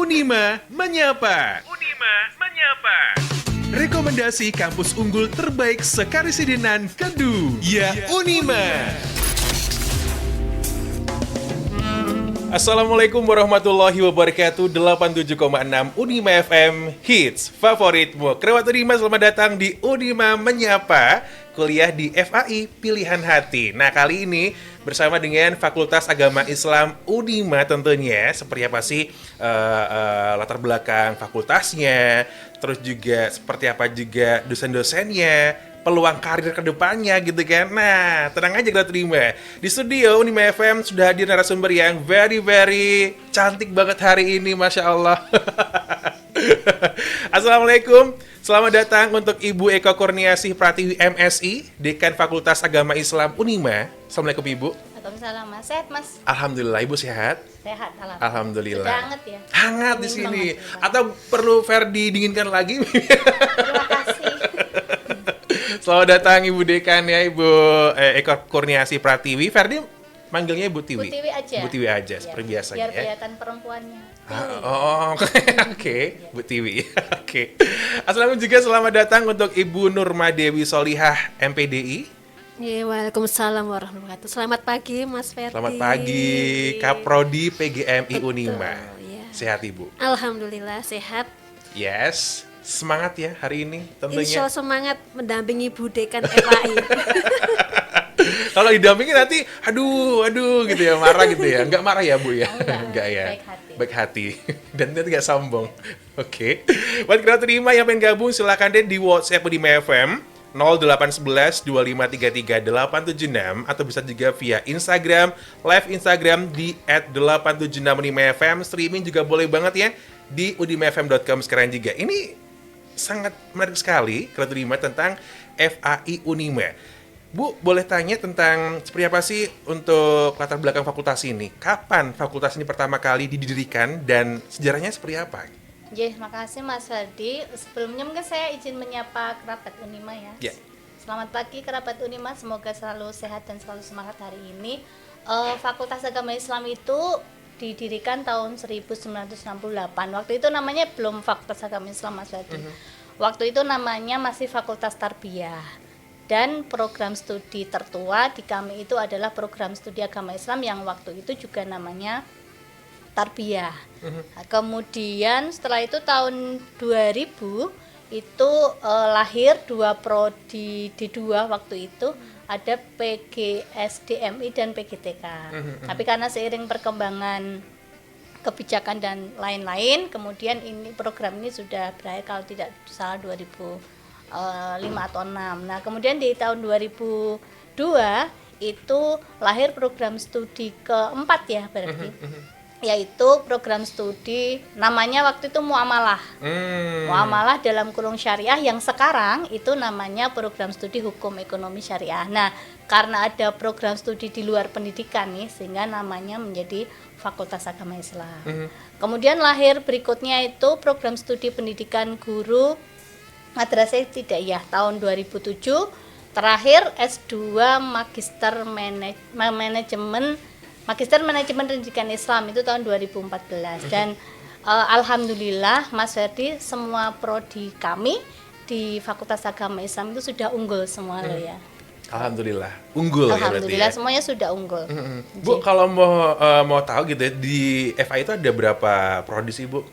Unima Menyapa. Unima Menyapa. Rekomendasi kampus unggul terbaik sekarisidenan Kedu. Ya Unima. Assalamualaikum warahmatullahi wabarakatuh. 87,6 Unima FM Hits favoritmu. Kerabat Unima, selamat datang di Unima Menyapa, kuliah di FAI Pilihan Hati. Nah, kali ini bersama dengan Fakultas Agama Islam Unima tentunya. Seperti apa sih latar belakang fakultasnya, terus juga seperti apa juga dosen-dosennya, peluang karir ke depannya gitu kan. Nah, tenang aja kita terima. Di studio Unima FM sudah hadir narasumber yang very cantik banget hari ini, Masya Allah. Assalamualaikum, selamat datang untuk Ibu Eko Kurniasih Pratiwi MSI, Dekan Fakultas Agama Islam Unima. Assalamualaikum Ibu. Waalaikumsalam, Mas. Sehat, Mas? Alhamdulillah, Ibu sehat? Sehat, Alhamdulillah. Sudah hangat ya? Hangat di sini. Atau perlu Ferdi dinginkan lagi? Terima kasih. Selamat datang Ibu Dekan ya, Ibu Eko Kurniasih Pratiwi. Ferdi manggilnya Bu Tiwi. Bu Tiwi aja. Bu Tiwi aja, seperti biasanya biar ya. kelihatan perempuannya. Oke. Bu Tiwi. Oke. Assalamualaikum juga, selamat datang untuk Ibu Nurma Dewi Solihah, MPDI. Ya, waalaikumsalam warahmatullahi wabarakatuh. Selamat pagi, Mas Ferdi. Selamat pagi, Kaprodi PGMI Unima. Ya. Sehat Ibu? Alhamdulillah sehat. Yes. Semangat ya hari ini tentunya. Insya Allah semangat mendampingi Bu Dekan FAI. Kalau didampingi nanti aduh gitu ya, marah gitu ya. Enggak marah ya Bu ya? Enggak ya. Baik hati. Dan nanti enggak sombong. Oke. Buat kita terima yang pengen gabung silakan deh di WhatsApp Unima FM 0811 2533 876 atau bisa juga via Instagram, live Instagram di @876 Unima FM. Streaming juga boleh banget ya di unimafm.com sekarang juga. Ini sangat menarik sekali kalau terima tentang FAI Unima. Bu, boleh tanya tentang seperti apa sih untuk latar belakang fakultas ini? Kapan fakultas ini pertama kali didirikan dan sejarahnya seperti apa? Terima kasih Mas Ferdi. Sebelumnya mungkin saya izin menyapa kerabat Unima ya. Selamat pagi kerabat Unima, semoga selalu sehat dan selalu semangat hari ini. Fakultas Agama Islam itu didirikan tahun 1968. Waktu itu namanya belum Fakultas Agama Islam, Mas Ferdi. Waktu itu namanya masih Fakultas Tarbiyah. Dan program studi tertua di kami itu adalah program studi agama Islam yang waktu itu juga namanya Tarbiyah. Kemudian setelah itu tahun 2000 itu lahir dua prodi D2 waktu itu, ada PGSDMI dan PGTK. Tapi karena seiring perkembangan kebijakan dan lain-lain, kemudian ini program ini sudah berakhir kalau tidak salah 2005 atau 6. Nah, kemudian di tahun 2002 itu lahir program studi keempat ya berarti. Yaitu program studi namanya waktu itu Muamalah. Muamalah dalam kurung syariah yang sekarang itu namanya program studi Hukum Ekonomi Syariah. Nah, karena ada program studi di luar pendidikan nih sehingga namanya menjadi Fakultas Agama Islam. Kemudian lahir berikutnya itu program studi pendidikan guru Madrasah Ibtidaiyah tahun 2007. Terakhir S2 Magister Manajemen Pendidikan Islam itu tahun 2014. Dan alhamdulillah Mas Ferdi, semua prodi kami di Fakultas Agama Islam itu sudah unggul semua loh ya. Alhamdulillah, unggul ya berarti ya. Alhamdulillah semuanya sudah unggul. Bu, kalau mau tahu gitu ya, di FAI itu ada berapa prodi sih Bu?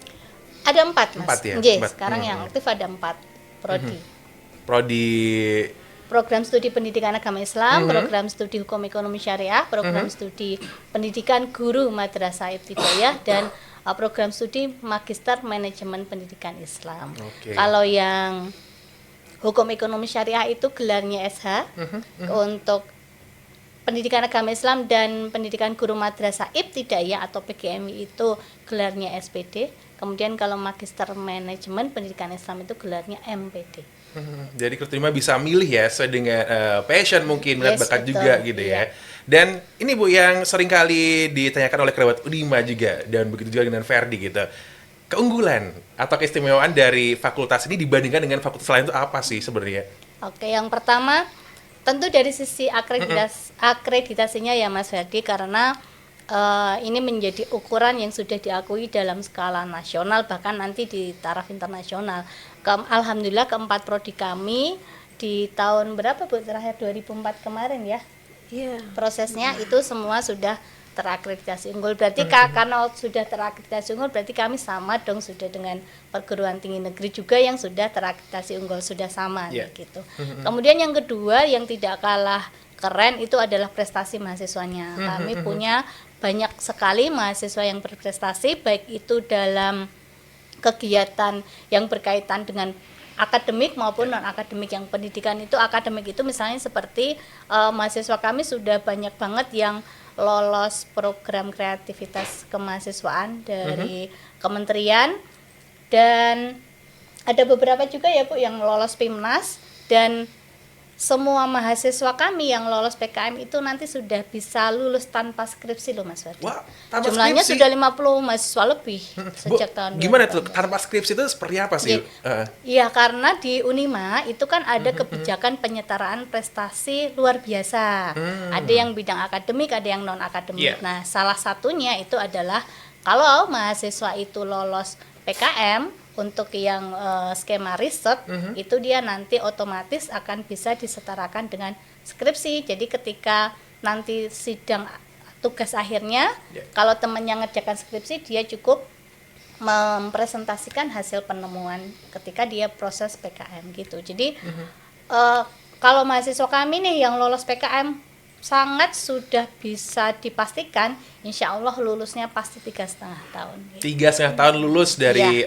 Ada 4 Mas. 4 ya? Sekarang yang aktif ada 4 prodi. Prodi Program studi pendidikan agama Islam, program studi hukum ekonomi syariah, program studi pendidikan guru madrasah ibtidaiyah, dan program studi magister manajemen pendidikan Islam. Kalau yang hukum ekonomi syariah itu gelarnya SH, untuk pendidikan agama Islam dan pendidikan guru madrasah ibtidaiyah atau PGMI itu gelarnya SPD. Kemudian kalau magister manajemen pendidikan Islam itu gelarnya MPD. Jadi keterima bisa milih ya sesuai dengan passion mungkin, minat bakat juga gitu ya. Dan ini Bu yang sering kali ditanyakan oleh kerabat Unima juga, dan begitu juga dengan Ferdi gitu. Keunggulan atau keistimewaan dari fakultas ini dibandingkan dengan fakultas lain itu apa sih sebenarnya? Oke, yang pertama tentu dari sisi akreditasinya ya Mas Ferdi, karena ini menjadi ukuran yang sudah diakui dalam skala nasional, bahkan nanti di taraf internasional. Alhamdulillah keempat prodi kami di tahun berapa Bu, terakhir 2004 kemarin ya, prosesnya itu semua sudah terakreditasi unggul. Berarti karena sudah terakreditasi unggul, berarti kami sama dong sudah dengan perguruan tinggi negeri juga yang sudah terakreditasi unggul, sudah sama gitu. Kemudian yang kedua yang tidak kalah keren itu adalah prestasi mahasiswanya. Kami punya banyak sekali mahasiswa yang berprestasi, baik itu dalam kegiatan yang berkaitan dengan akademik maupun non akademik. Yang pendidikan itu akademik itu misalnya seperti mahasiswa kami sudah banyak banget yang lolos program kreativitas kemahasiswaan dari kementerian, dan ada beberapa juga ya Bu yang lolos PIMNAS, dan semua mahasiswa kami yang lolos PKM itu nanti sudah bisa lulus tanpa skripsi loh Mas Ferdi. Wah, tanpa jumlahnya skripsi? Sudah 50 mahasiswa lebih sejak tahun 2000. Gimana tuh tanpa skripsi itu seperti apa sih? Iya, karena di Unima itu kan ada kebijakan penyetaraan prestasi luar biasa. Ada yang bidang akademik, ada yang non akademik. Nah, salah satunya itu adalah kalau mahasiswa itu lolos PKM untuk yang skema riset, itu dia nanti otomatis akan bisa disetarakan dengan skripsi. Jadi ketika nanti sidang tugas akhirnya, kalau temannya ngerjakan skripsi, dia cukup mempresentasikan hasil penemuan ketika dia proses PKM gitu. Jadi kalau mahasiswa kami nih yang lolos PKM sangat sudah bisa dipastikan insya Allah lulusnya pasti 3,5 tahun gitu. 3,5 tahun lulus dari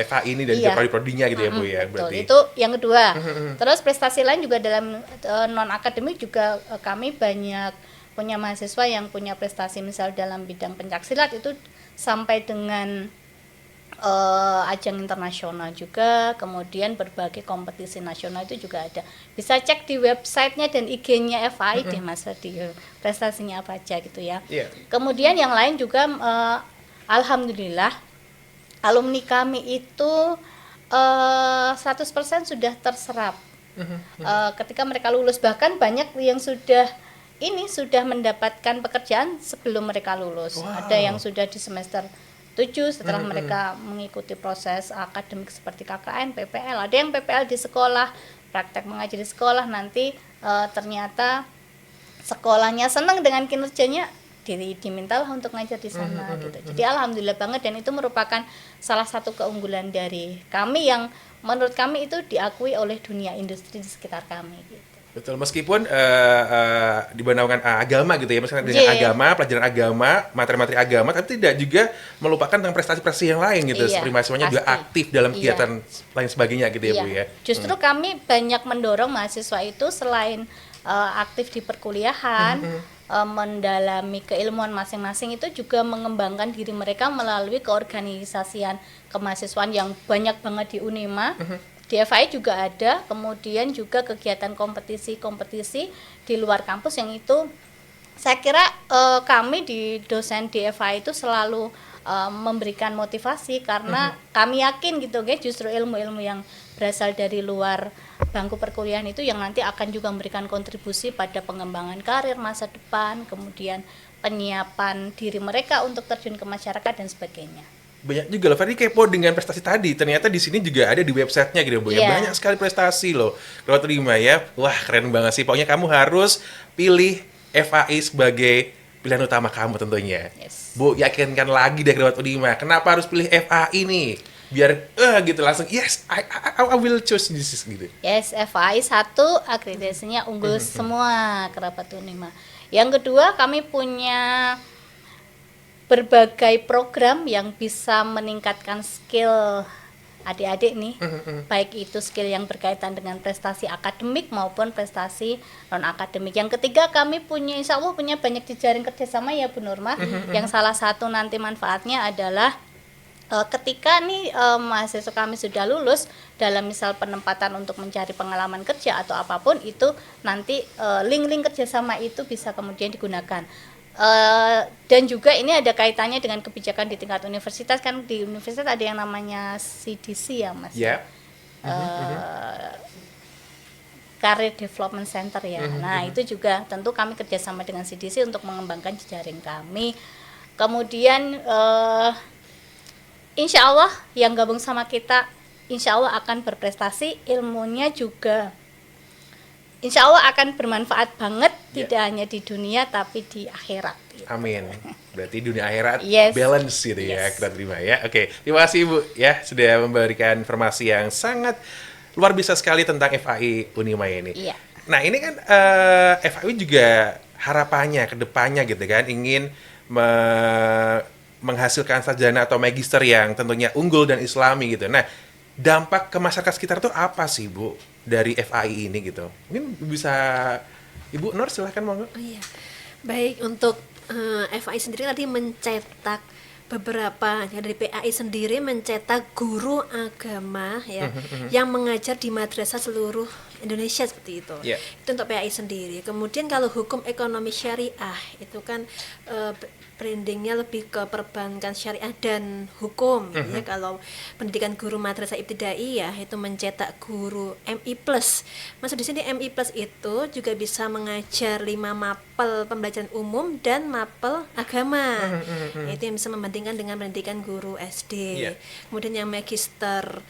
FH ini dan juga prodi-prodinya gitu ya Bu ya, berarti. Itu yang kedua. Terus prestasi lain juga dalam non akademik juga kami banyak punya mahasiswa yang punya prestasi, misal dalam bidang pencaksilat itu sampai dengan ajang internasional juga, kemudian berbagai kompetisi nasional itu juga ada. Bisa cek di websitenya dan IG-nya FAI deh Mas Ferdi, prestasinya apa aja gitu ya. Kemudian yang lain juga alhamdulillah alumni kami itu 100% sudah terserap ketika mereka lulus, bahkan banyak yang sudah mendapatkan pekerjaan sebelum mereka lulus. Ada yang sudah di semester 7 setelah mereka mengikuti proses akademik seperti KKN, PPL. Ada yang PPL di sekolah, praktek mengajar di sekolah, nanti ternyata sekolahnya senang dengan kinerjanya, dimintalah untuk ngajar di sana gitu. Jadi alhamdulillah banget, dan itu merupakan salah satu keunggulan dari kami yang menurut kami itu diakui oleh dunia industri di sekitar kami gitu. Betul, meskipun di naungan agama gitu ya, misalnya dengan agama, pelajaran agama, materi-materi agama, tapi tidak juga melupakan tentang prestasi-prestasi yang lain gitu, seperti mahasiswanya juga aktif dalam kegiatan lain sebagainya gitu ya Bu ya. Justru kami banyak mendorong mahasiswa itu selain aktif di perkuliahan, mendalami keilmuan masing-masing, itu juga mengembangkan diri mereka melalui keorganisasian kemahasiswaan yang banyak banget di Unima. Di FAI juga ada, kemudian juga kegiatan kompetisi-kompetisi di luar kampus yang itu saya kira kami di dosen di FAI itu selalu memberikan motivasi, karena kami yakin gitu guys, justru ilmu-ilmu yang berasal dari luar bangku perkuliahan itu yang nanti akan juga memberikan kontribusi pada pengembangan karir masa depan, kemudian penyiapan diri mereka untuk terjun ke masyarakat dan sebagainya. Banyak juga loh, Ferdi kepo dengan prestasi tadi. Ternyata di sini juga ada di websitenya gitu Bu ya. Banyak sekali prestasi loh. Kalau terima ya, wah keren banget sih. Pokoknya kamu harus pilih FAI sebagai pilihan utama kamu tentunya. Bu, yakinkan lagi deh Kerabat Unima. Kenapa harus pilih FAI nih? Biar gitu langsung yes, I will choose this gitu. Yes, FAI 1 akreditasinya unggul semua Kerabat Unima. Yang kedua, kami punya berbagai program yang bisa meningkatkan skill adik-adik nih, baik itu skill yang berkaitan dengan prestasi akademik maupun prestasi non akademik. Yang ketiga, kami punya, insya Allah punya banyak jejaring kerjasama ya Bu Nurma, yang salah satu nanti manfaatnya adalah ketika nih mahasiswa kami sudah lulus, dalam misal penempatan untuk mencari pengalaman kerja atau apapun itu, nanti link-link kerjasama itu bisa kemudian digunakan. Dan juga ini ada kaitannya dengan kebijakan di tingkat universitas, kan di universitas ada yang namanya CDC ya Mas. Career Development Center ya. Nah, itu juga tentu kami kerjasama dengan CDC untuk mengembangkan jejaring kami. Kemudian insya Allah yang gabung sama kita insya Allah akan berprestasi, ilmunya juga insya Allah akan bermanfaat banget, tidak hanya di dunia tapi di akhirat. Amin. Berarti dunia akhirat Yes. balance gitu ya, kita terima ya. Oke, terima kasih Ibu ya sudah memberikan informasi yang sangat luar biasa sekali tentang FAI Unima ini. Iya. Nah ini kan FAI juga harapannya ke depannya gitu kan, ingin menghasilkan sarjana atau magister yang tentunya unggul dan islami gitu. Nah, dampak ke masyarakat sekitar tuh apa sih Bu dari FAI ini gitu? Mungkin bisa Ibu Nur silahkan monggo. Oh iya. Baik, untuk FAI sendiri tadi mencetak beberapa ya, dari PAI sendiri mencetak guru agama ya yang mengajar di madrasah seluruh Indonesia seperti itu. Yeah. Itu untuk PAI sendiri. Kemudian kalau hukum ekonomi syariah itu kan brandingnya lebih ke perbankan syariah dan hukum ya. Kalau pendidikan guru madrasah ibtidaiyah itu mencetak guru MI+. Maksud di sini MI+ itu juga bisa mengajar 5 mapel pembelajaran umum dan mapel agama. Itu yang bisa membandingkan dengan pendidikan guru SD. Yeah. Kemudian yang magister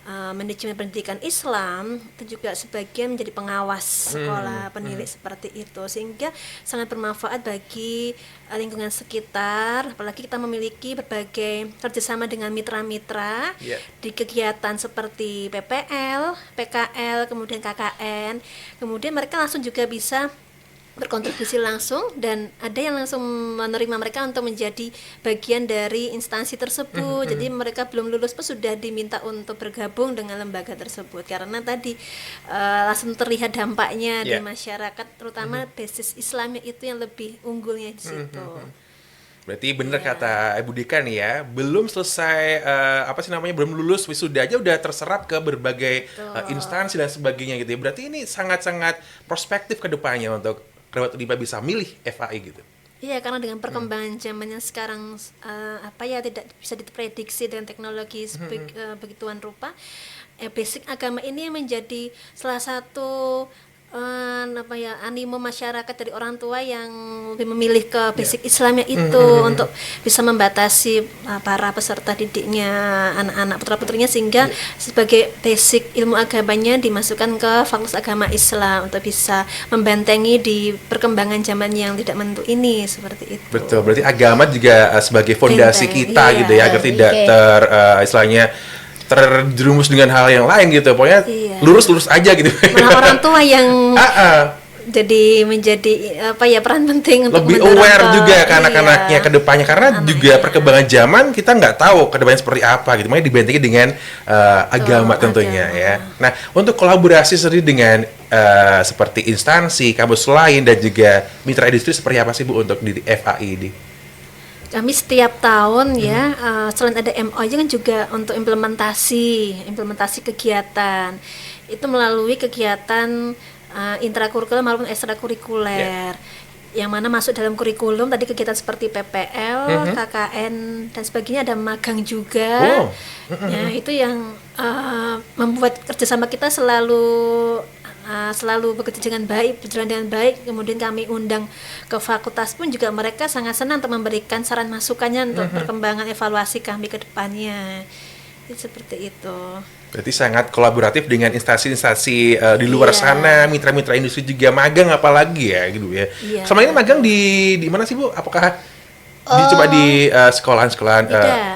manajemen pendidikan Islam itu juga sebagian menjadi pengawas sekolah penilik seperti itu, sehingga sangat bermanfaat bagi lingkungan sekitar, apalagi kita memiliki berbagai kerjasama dengan mitra-mitra di kegiatan seperti PPL, PKL, kemudian KKN, kemudian mereka langsung juga bisa berkontribusi langsung dan ada yang langsung menerima mereka untuk menjadi bagian dari instansi tersebut. Jadi mereka belum lulus pun sudah diminta untuk bergabung dengan lembaga tersebut karena tadi langsung terlihat dampaknya di masyarakat, terutama basis Islamnya itu yang lebih unggulnya di situ. Berarti bener kata Ibu Dika nih ya, belum selesai belum lulus wisuda aja udah terserap ke berbagai instansi dan sebagainya gitu ya. Berarti ini sangat-sangat prospektif ke depannya untuk kerabat Unima bisa milih FAI gitu. Iya, karena dengan perkembangan zaman yang sekarang tidak bisa diprediksi dengan teknologi begituan rupa, basic agama ini menjadi salah satu animo masyarakat dari orang tua yang lebih memilih ke basic Islamnya itu untuk bisa membatasi para peserta didiknya, anak-anak putra-putrinya, sehingga sebagai basic ilmu agamanya dimasukkan ke Fakultas Agama Islam untuk bisa membentengi di perkembangan zaman yang tidak menentu ini, seperti itu. Betul, berarti agama juga sebagai fondasi Benteng, kita gitu ya, agar tidak istilahnya terjerumus dengan hal yang lain gitu. Pokoknya lurus-lurus aja gitu. Malah orang tua yang jadi menjadi peran penting untuk lebih aware juga ke anak-anaknya ke depannya, karena juga perkembangan zaman kita nggak tahu ke depannya seperti apa gitu. Makanya dibentengi dengan agama tentunya ya. Nah, untuk kolaborasi sendiri dengan seperti instansi, kampus lain dan juga mitra industri seperti apa sih Bu untuk di FAI ini? Kami setiap tahun selain ada MOU kan juga untuk implementasi kegiatan itu melalui kegiatan intrakurikuler maupun ekstrakurikuler yang mana masuk dalam kurikulum tadi kegiatan seperti PPL, KKN dan sebagainya, ada magang juga. Itu yang membuat kerjasama kita selalu bekerja dengan baik, berjalan dengan baik. Kemudian kami undang ke fakultas pun juga mereka sangat senang untuk memberikan saran masukannya untuk perkembangan evaluasi kami ke depannya. Seperti itu. Berarti sangat kolaboratif dengan instansi-instansi di luar sana, mitra-mitra industri juga magang apalagi ya gitu ya. Selama ini magang di mana sih Bu? Apakah coba di sekolahan-sekolahan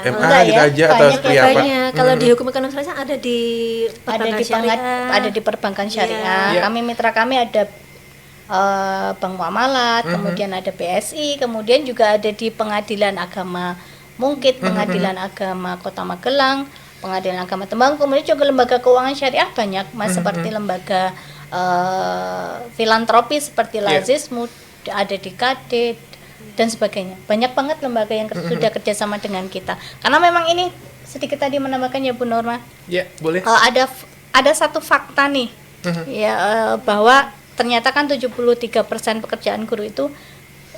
MA gitu aja atau seperti apa? Kalau di hukum ekonomi syariah ada di perbankan syariah. Kami mitra kami ada Bank Muamalat, kemudian ada BSI, kemudian juga ada di Pengadilan Agama Mungkit, Pengadilan Agama Kota Magelang, Pengadilan Agama Temanggung, kemudian juga lembaga keuangan syariah banyak Mas, seperti lembaga filantropi seperti Lazismu, ada di KD dan sebagainya. Banyak banget lembaga yang sudah kerjasama dengan kita. Karena memang ini sedikit tadi menambahkan ya Bu Norma. Ya, boleh. Ada satu fakta nih, bahwa ternyata kan 73% pekerjaan guru itu,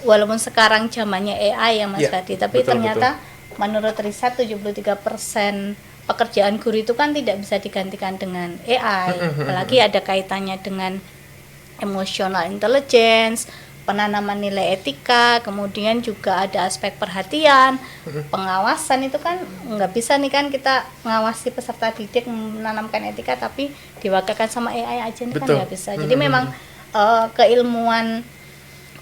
walaupun sekarang zamannya AI ya Mas Fadi, tapi ternyata menurut riset 73% pekerjaan guru itu kan tidak bisa digantikan dengan AI, apalagi ada kaitannya dengan emotional intelligence, penanaman nilai etika, kemudian juga ada aspek perhatian, pengawasan. Itu kan nggak bisa nih kan kita ngawasi peserta didik menanamkan etika tapi diwakilkan sama AI aja nih. Betul. Kan nggak bisa. Jadi memang keilmuan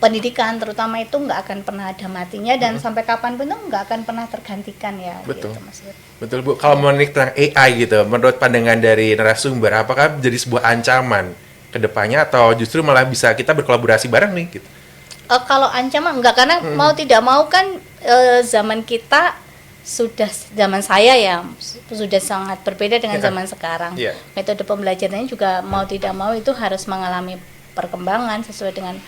pendidikan terutama itu nggak akan pernah ada matinya dan sampai kapanpun itu nggak akan pernah tergantikan ya. Betul. Gitu, Mas Wir. Betul Bu. Kalau menikmati tentang AI gitu, menurut pandangan dari narasumber, apakah jadi sebuah ancaman ke depannya atau justru malah bisa kita berkolaborasi bareng nih gitu? Kalau ancaman enggak, karena mau tidak mau kan zaman kita sudah, zaman saya ya sudah sangat berbeda dengan zaman sekarang. Metode pembelajarannya juga mau tidak mau itu harus mengalami perkembangan sesuai dengan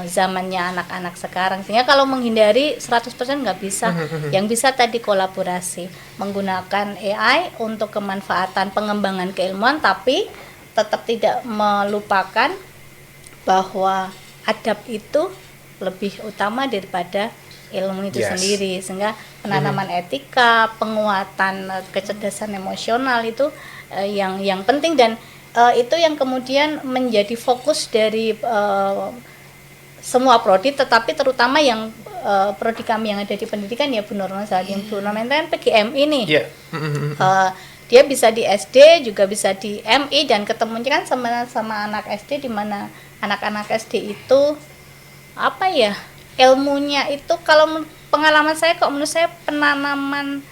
zamannya anak-anak sekarang. Sehingga kalau menghindari 100% nggak bisa. Yang bisa tadi kolaborasi, menggunakan AI untuk kemanfaatan pengembangan keilmuan, tapi tetap tidak melupakan bahwa adab itu lebih utama daripada ilmu itu sendiri. Sehingga penanaman etika, penguatan kecerdasan emosional itu yang penting, dan itu yang kemudian menjadi fokus dari semua prodi, tetapi terutama yang prodi kami yang ada di pendidikan ya Bu Nurman Salim. Bu Nurman kan PGMI nih. Dia bisa di SD juga bisa di MI, dan ketemunya kan sama anak SD, di mana anak-anak SD itu apa ya, ilmunya itu kalau pengalaman saya, kok menurut saya penanaman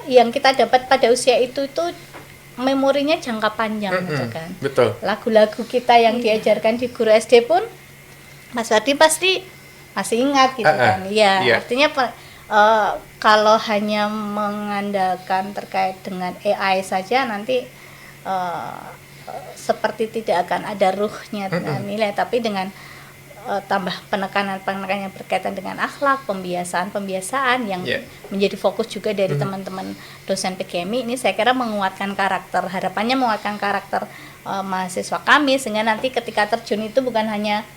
yang kita dapat pada usia itu memorinya jangka panjang gitu kan. Betul. Lagu-lagu kita yang diajarkan di guru SD pun Mas Wardi pasti masih ingat gitu kan. Iya, artinya kalau hanya mengandalkan terkait dengan AI saja nanti seperti tidak akan ada ruhnya nilai, tapi dengan tambah penekanan yang berkaitan dengan akhlak, pembiasaan yang menjadi fokus juga dari teman-teman dosen PGMI ini, saya kira menguatkan karakter, harapannya menguatkan karakter mahasiswa kami, sehingga nanti ketika terjun itu bukan hanya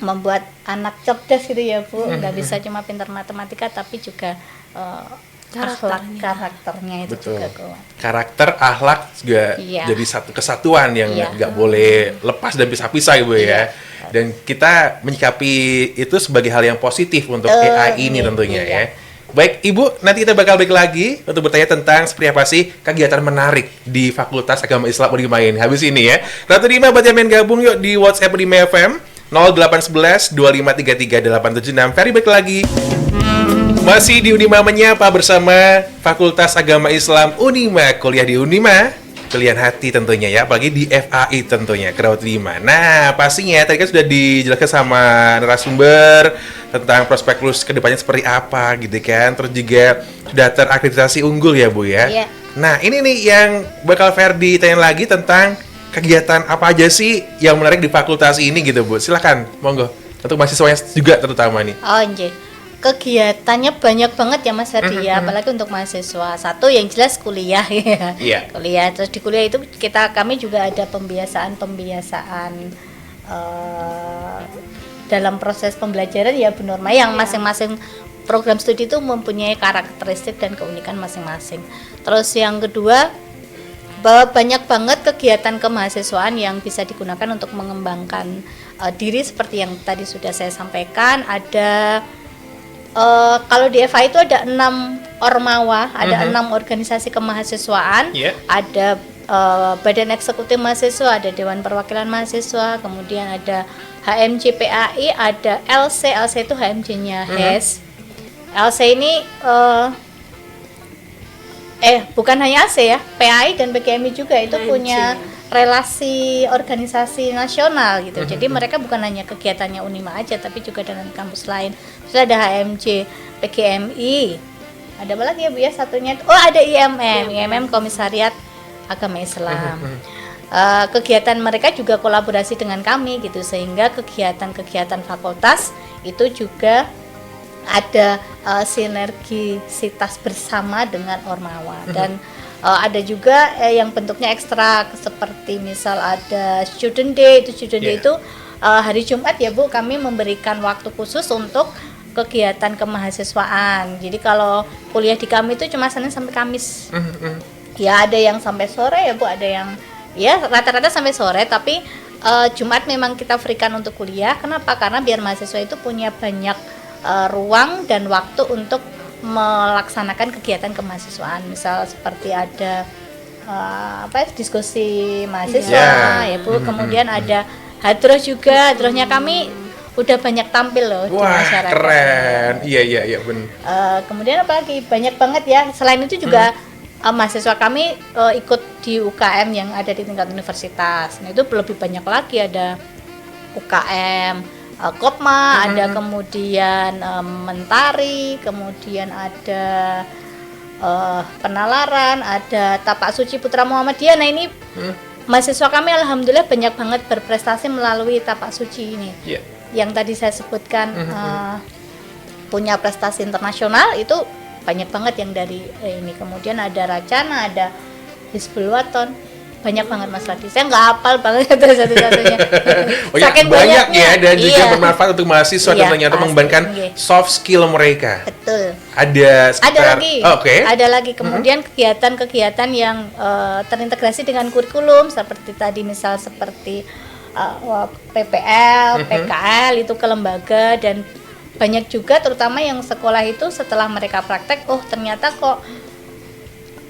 membuat anak cerdas gitu ya Bu, nggak bisa cuma pintar matematika, tapi juga karakternya itu juga kuat. Karakter, akhlak juga jadi satu kesatuan yang nggak boleh lepas dan pisah-pisah Ibu ya. Dan kita menyikapi itu sebagai hal yang positif untuk AI ini tentunya ya. Baik Ibu, nanti kita bakal balik lagi untuk bertanya tentang seperti apa sih kegiatan menarik di Fakultas Agama Islam Unimain habis ini ya. Ratu Rima buat yang main gabung yuk di WhatsApp Unima FM 0811 2533 876. Ferry balik lagi. Masih di Unima Menyapa bersama Fakultas Agama Islam Unima, kuliah di Unima, pilihan hati tentunya ya, apalagi di FAI tentunya, Kerawat 5. Nah, pastinya tadi kan sudah dijelaskan sama narasumber tentang prospek lulus kedepannya seperti apa gitu kan, terus juga sudah terakreditasi unggul ya Bu ya. Nah, ini nih yang bakal Ferdi tanya lagi tentang kegiatan apa aja sih yang menarik di fakultas ini gitu Bu. Silakan, monggo. Untuk mahasiswanya juga terutama nih. Oh, nggih. Kegiatannya banyak banget ya Mas Ferdi ya, apalagi untuk mahasiswa. Satu yang jelas kuliah ya. Kuliah, terus di kuliah itu kami juga ada pembiasaan dalam proses pembelajaran ya Bu Nurma, yang masing-masing program studi itu mempunyai karakteristik dan keunikan masing-masing. Terus yang kedua, banyak banget kegiatan kemahasiswaan yang bisa digunakan untuk mengembangkan diri seperti yang tadi sudah saya sampaikan. Ada kalau di FA itu ada 6 ormawa, ada 6 organisasi kemahasiswaan, ada Badan Eksekutif Mahasiswa, ada Dewan Perwakilan Mahasiswa, kemudian ada HMJ PAI, ada LC itu HMJ-nya HES. LC ini bukan hanya AC ya, PAI dan PGMI juga itu punya relasi organisasi nasional gitu. Jadi mereka bukan hanya kegiatannya Unima aja, tapi juga dengan kampus lain. Terus ada HMJ PGMI. Ada apa lagi ya Bu ya satunya? Oh, ada IMM Komisariat Agama Islam. Kegiatan mereka juga kolaborasi dengan kami gitu, sehingga kegiatan-kegiatan fakultas itu juga ada sinergisitas bersama dengan ormawa. Dan ada juga yang bentuknya ekstra, seperti misal ada student day. Itu hari Jumat ya Bu, kami memberikan waktu khusus untuk kegiatan kemahasiswaan. Jadi kalau kuliah di kami itu cuma Senin sampai Kamis. Ya ada yang sampai sore ya Bu, ada yang ya rata-rata sampai sore, tapi Jumat memang kita berikan untuk kuliah. Kenapa? Karena biar mahasiswa itu punya banyak ruang dan waktu untuk melaksanakan kegiatan kemahasiswaan. Misal seperti ada diskusi mahasiswa, ya Bu. Kemudian ada hadroh juga. Hadrohnya kami udah banyak tampil loh di masyarakat. Keren. Iya benar. Kemudian apa lagi? Banyak banget ya. Selain itu juga mahasiswa kami ikut di UKM yang ada di tingkat universitas. Nah, itu lebih banyak lagi, ada UKM Kopma, ada kemudian Mentari, kemudian ada Penalaran, ada Tapak Suci Putra Muhammadiyah. Nah, ini mahasiswa kami alhamdulillah banyak banget berprestasi melalui Tapak Suci ini. Yeah. Yang tadi saya sebutkan punya prestasi internasional, itu banyak banget yang dari ini. Kemudian ada Racana, ada Hizbul Waton, banyak banget Mas Radi. Saya nggak hafal banget satu-satunya. Saking banyak ya, dan juga bermanfaat untuk mahasiswa dan ternyata mengembangkan soft skill mereka. Betul. Ada lagi. Ada lagi. Kemudian kegiatan-kegiatan yang terintegrasi dengan kurikulum seperti tadi, misal seperti PPL, PKL itu ke lembaga, dan banyak juga terutama yang sekolah itu setelah mereka praktek, ternyata kok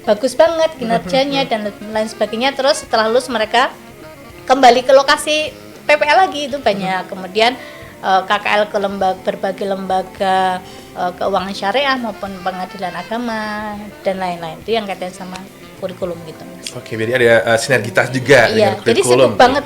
bagus banget kinerjanya dan lain sebagainya. Terus setelah lulus mereka kembali ke lokasi PPL lagi, itu banyak. Kemudian KKL ke berbagai lembaga keuangan syariah maupun pengadilan agama dan lain-lain. Itu yang kaitan sama kurikulum gitu, Mas. Oke, jadi ada sinergitas juga dengan kurikulum. Jadi sibuk banget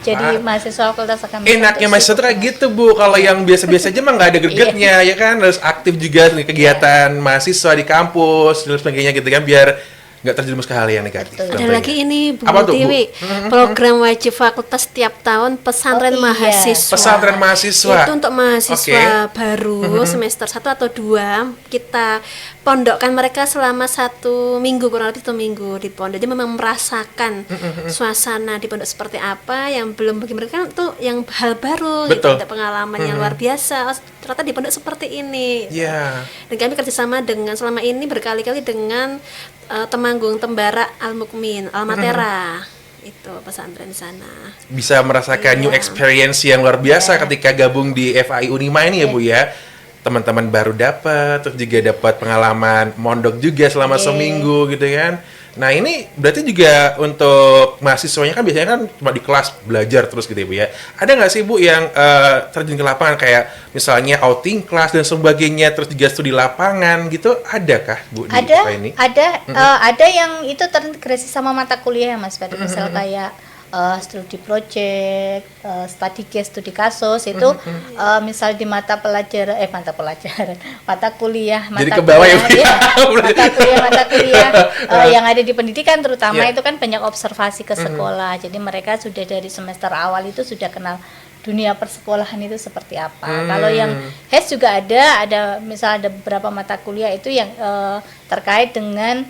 jadi mahasiswa Fakultas Agama. Enaknya mahasiswa kayak gitu, Bu. Kalau yang biasa-biasa aja mah nggak ada gregetnya, ya kan? Harus aktif juga nih kegiatan mahasiswa di kampus dan sebagainya gitu kan, biar nggak terjerumus ke hal yang negatif. Dan lagi ini Bu Tiwi, program wajib fakultas setiap tahun pesantren mahasiswa. Pesantren mahasiswa. Itu untuk mahasiswa baru semester 1 atau 2, kita pondokkan mereka selama 1 minggu, kurang lebih 1 minggu di pondok. Jadi memang merasakan suasana di pondok seperti apa, yang belum bagi mereka itu yang hal baru. Betul. Gitu, pengalaman yang luar biasa. Ternyata di pondok seperti ini. Iya. Dan kami kerjasama dengan selama ini berkali-kali dengan Temanggung Tembara Al-Mukmin, Al-Matera, itu pesantren di sana. Bisa merasakan new experience yang luar biasa ketika gabung di FAI Unima ini ya Bu ya. Teman-teman baru dapat, terus juga dapat pengalaman mondok juga selama seminggu gitu kan. Nah ini berarti juga untuk mahasiswanya kan biasanya kan cuma di kelas belajar terus gitu ya Bu ya. Ada nggak sih Bu yang terjun ke lapangan kayak misalnya outing kelas dan sebagainya, terus juga studi lapangan gitu, adakah Bu di ini? Ada yang itu terintegrasi sama mata kuliah ya Mas Ferdi. Misal kayak studi project, study case, studi kasus itu misal di mata kuliah jadi ke bawah ya, mata kuliah yang ada di pendidikan terutama itu kan banyak observasi ke sekolah. Jadi mereka sudah dari semester awal itu sudah kenal dunia persekolahan itu seperti apa. Kalau yang HES juga ada misal ada beberapa mata kuliah itu yang terkait dengan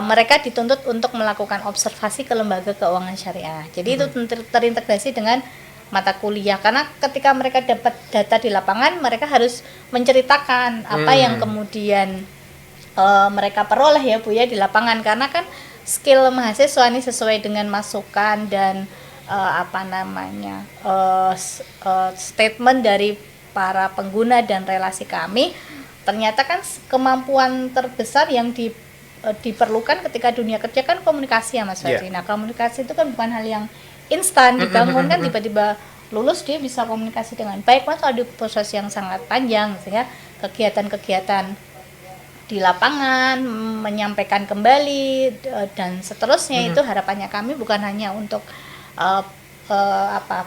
mereka dituntut untuk melakukan observasi ke lembaga keuangan syariah. Jadi itu terintegrasi dengan mata kuliah, karena ketika mereka dapat data di lapangan, mereka harus menceritakan apa yang kemudian mereka peroleh ya Bu ya di lapangan, karena kan skill mahasiswa ini sesuai dengan masukan dan statement dari para pengguna dan relasi kami. Ternyata kan kemampuan terbesar yang diperlukan ketika dunia kerja kan komunikasi ya Mas Fadri. Nah komunikasi itu kan bukan hal yang instan dibangun kan tiba-tiba lulus dia bisa komunikasi dengan baik. Mas ada proses yang sangat panjang sehingga kegiatan-kegiatan di lapangan menyampaikan kembali dan seterusnya itu harapannya kami bukan hanya untuk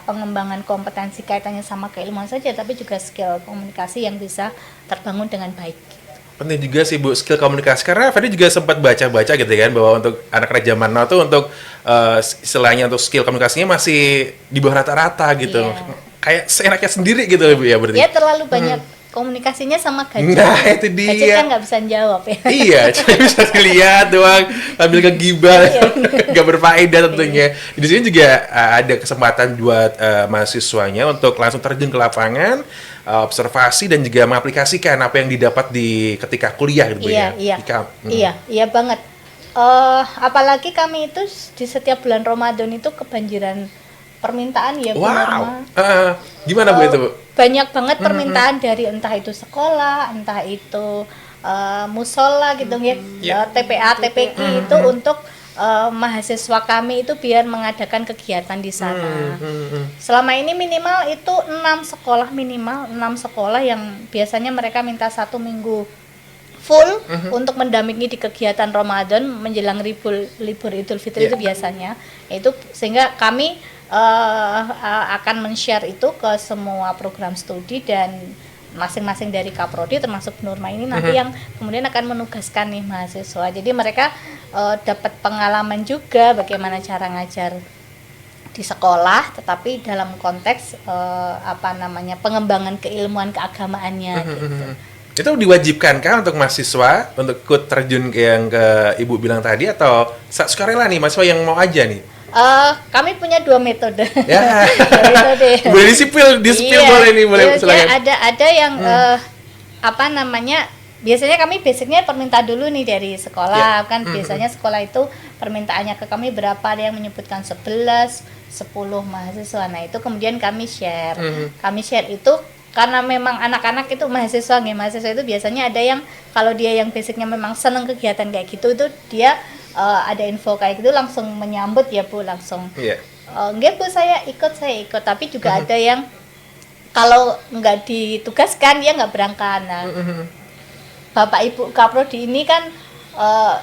pengembangan kompetensi kaitannya sama keilmuan saja, tapi juga skill komunikasi yang bisa terbangun dengan baik. Penting juga sih Bu skill komunikasi, karena Ferdi juga sempat baca-baca gitu kan bahwa untuk anak-anak zaman now tuh untuk istilahnya untuk skill komunikasinya masih di bawah rata-rata gitu. Kayak seenaknya sendiri gitu Bu ya berarti. Ya terlalu banyak komunikasinya sama gadget. Nah itu dia. Gadget kan nggak bisa jawab ya. Iya, cuma bisa dilihat doang, sambil ngegibah, nggak berfaedah tentunya. Di sini juga ada kesempatan buat mahasiswanya untuk langsung terjun ke lapangan, observasi dan juga mengaplikasikan apa yang didapat di ketika kuliah gitu ya. Iya banget. Apalagi kami itu di setiap bulan Ramadan itu kebanjiran permintaan ya Bu Wow. Norma. Gimana Bu itu, Bu? Banyak banget permintaan dari entah itu sekolah, entah itu musola gitu ya, TPA, TPQ itu untuk mahasiswa kami itu biar mengadakan kegiatan di sana. Selama ini minimal itu 6 sekolah yang biasanya mereka minta 1 minggu full untuk mendampingi di kegiatan Ramadan menjelang libur Idul Fitri itu biasanya. Itu sehingga kami akan men-share itu ke semua program studi dan masing-masing dari Kaprodi termasuk Nurma ini nanti yang kemudian akan menugaskan nih mahasiswa. Jadi mereka dapat pengalaman juga bagaimana cara ngajar di sekolah, tetapi dalam konteks pengembangan keilmuan keagamaannya gitu. Itu diwajibkan kah untuk mahasiswa untuk ikut terjun yang ke Ibu bilang tadi atau sukarela nih mahasiswa yang mau aja nih? Kami punya 2 metode. Ya. 2 metode. Boleh di-spill boleh nih, boleh silakan. Ada yang biasanya kami basicnya permintaan dulu nih dari sekolah kan biasanya sekolah itu permintaannya ke kami berapa, ada yang menyebutkan 11, 10 mahasiswa. Nah, itu kemudian kami share. Kami share itu karena memang anak-anak itu mahasiswa itu biasanya ada yang kalau dia yang basicnya memang seneng kegiatan kayak gitu itu dia ada info kayak gitu langsung menyambut ya Bu, langsung enggak Bu saya ikut, tapi juga ada yang kalau nggak ditugaskan dia nggak berangkat. Nah, Bapak Ibu Kaprodi ini kan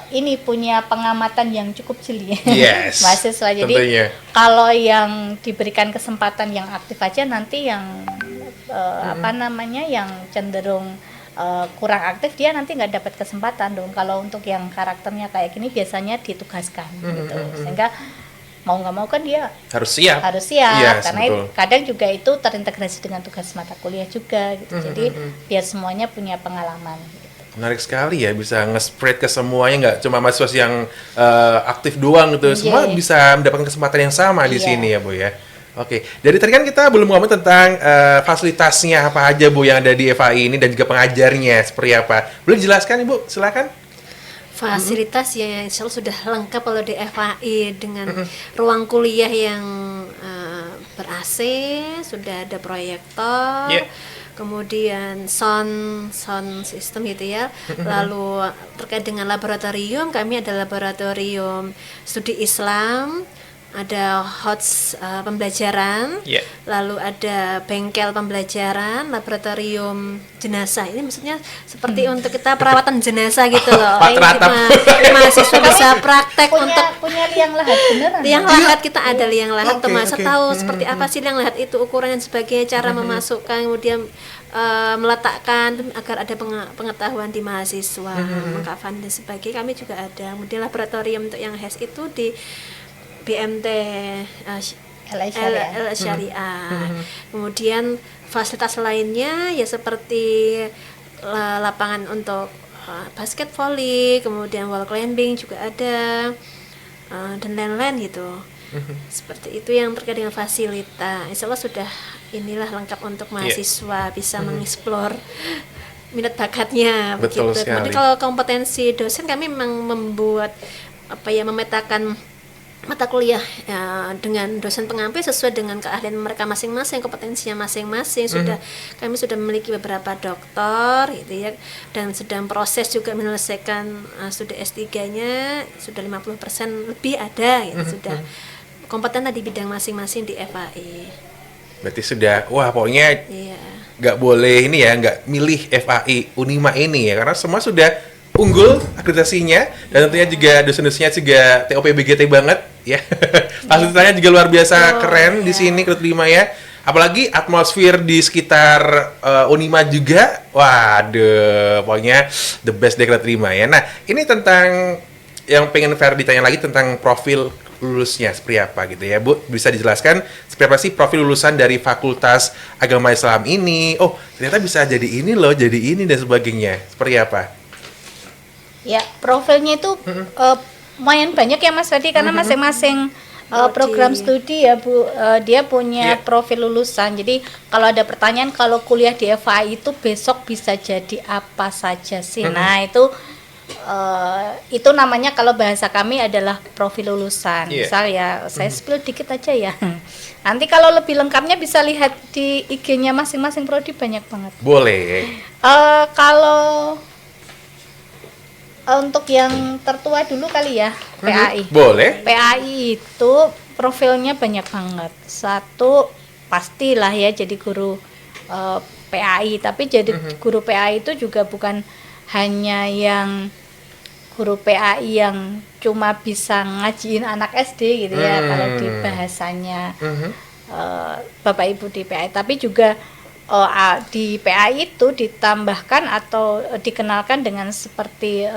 ini punya pengamatan yang cukup jeli mahasiswa. Jadi tentunya. Kalau yang diberikan kesempatan yang aktif aja, nanti yang yang cenderung kurang aktif dia nanti nggak dapat kesempatan dong. Kalau untuk yang karakternya kayak gini biasanya ditugaskan gitu, sehingga mau nggak mau kan dia harus siap yes, karena kadang juga itu terintegrasi dengan tugas mata kuliah juga gitu. Jadi biar semuanya punya pengalaman gitu. Menarik sekali ya, bisa nge-spread ke semuanya, nggak cuma mahasiswa yang aktif doang gitu, semua bisa mendapatkan kesempatan yang sama di sini ya Bu ya. Oke, dari tadi kan kita belum ngomong tentang fasilitasnya apa aja Bu yang ada di FAI ini dan juga pengajarnya seperti apa. Boleh dijelaskan Ibu, silakan. Fasilitas ya insya Allah sudah lengkap kalau di FAI dengan ruang kuliah yang ber-AC, sudah ada proyektor, kemudian sound system gitu ya. Lalu terkait dengan laboratorium, kami ada laboratorium studi Islam, ada HOTS pembelajaran, lalu ada bengkel pembelajaran, laboratorium jenazah. Ini maksudnya seperti untuk kita perawatan jenazah gitu loh. Mahasiswa bisa praktek punya liang lahat beneran. Liang lahat kita ada liang lahat, mahasiswa tahu seperti apa sih liang lahat itu, ukuran dan sebagainya, cara memasukkan, kemudian meletakkan agar ada pengetahuan di mahasiswa, mengkafan dan sebagainya. Kami juga ada. Kemudian laboratorium untuk yang HES itu di BMT Syariah. Kemudian fasilitas lainnya ya seperti lapangan untuk basket volley, kemudian wall climbing juga ada, dan lain-lain gitu. Seperti itu yang terkait dengan fasilitas. Insya Allah sudah inilah lengkap untuk mahasiswa bisa mengeksplor minat bakatnya. Betul begitu. sekali. Kemudian kalau kompetensi dosen kami memang membuat memetakan mata kuliah dengan dosen pengampu sesuai dengan keahlian mereka masing-masing, kompetensinya masing-masing. Kami sudah memiliki beberapa doktor gitu ya, dan sedang proses juga menyelesaikan studi S3-nya sudah 50% lebih ada gitu, sudah kompeten di bidang masing-masing di FAI. Berarti sudah pokoknya nggak boleh nggak milih FAI Unima ini ya, karena semua sudah unggul akreditasinya, dan tentunya juga dosen-dosennya juga TOP BGT banget ya. Fasilitasnya juga luar biasa keren di sini keterima ya. Apalagi atmosfer di sekitar Unima juga, waduh, pokoknya the best deh keterima ya. Nah, ini tentang yang pengen Ferdi tanya lagi tentang profil lulusnya seperti apa gitu ya Bu, bisa dijelaskan seperti apa sih profil lulusan dari Fakultas Agama Islam ini? Oh, ternyata bisa jadi ini loh, jadi ini dan sebagainya. Seperti apa? Ya, profilnya itu lumayan banyak ya Mas Ferdi, karena masing-masing program studi ya Bu, dia punya profil lulusan. Jadi kalau ada pertanyaan kalau kuliah di FAI itu besok bisa jadi apa saja sih? Nah, itu itu namanya kalau bahasa kami adalah profil lulusan. Iya. Misal ya, saya spill dikit aja ya. Nanti kalau lebih lengkapnya bisa lihat di IG-nya masing-masing prodi, banyak banget. Boleh. Kalau untuk yang tertua dulu kali ya, PAI. Boleh. PAI itu profilnya banyak banget. Satu pastilah ya jadi guru PAI, tapi jadi guru PAI itu juga bukan hanya yang guru PAI yang cuma bisa ngajiin anak SD gitu ya, kalau di bahasanya Bapak Ibu di PAI, tapi juga di PAI itu ditambahkan atau dikenalkan dengan seperti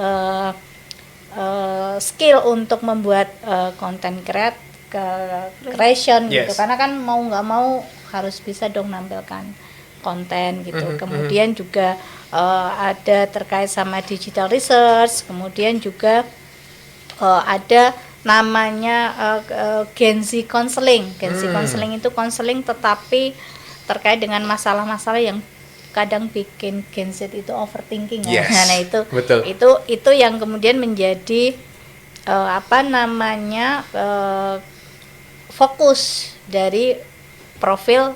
skill untuk membuat content creation gitu, karena kan mau nggak mau harus bisa dong nampilkan konten gitu. Kemudian juga ada terkait sama digital research, kemudian juga ada namanya Gen Z counseling. Gen Z counseling itu counseling tetapi terkait dengan masalah-masalah yang kadang bikin Gen Z itu overthinking ya. Yes, Nah betul. itu yang kemudian menjadi fokus dari profil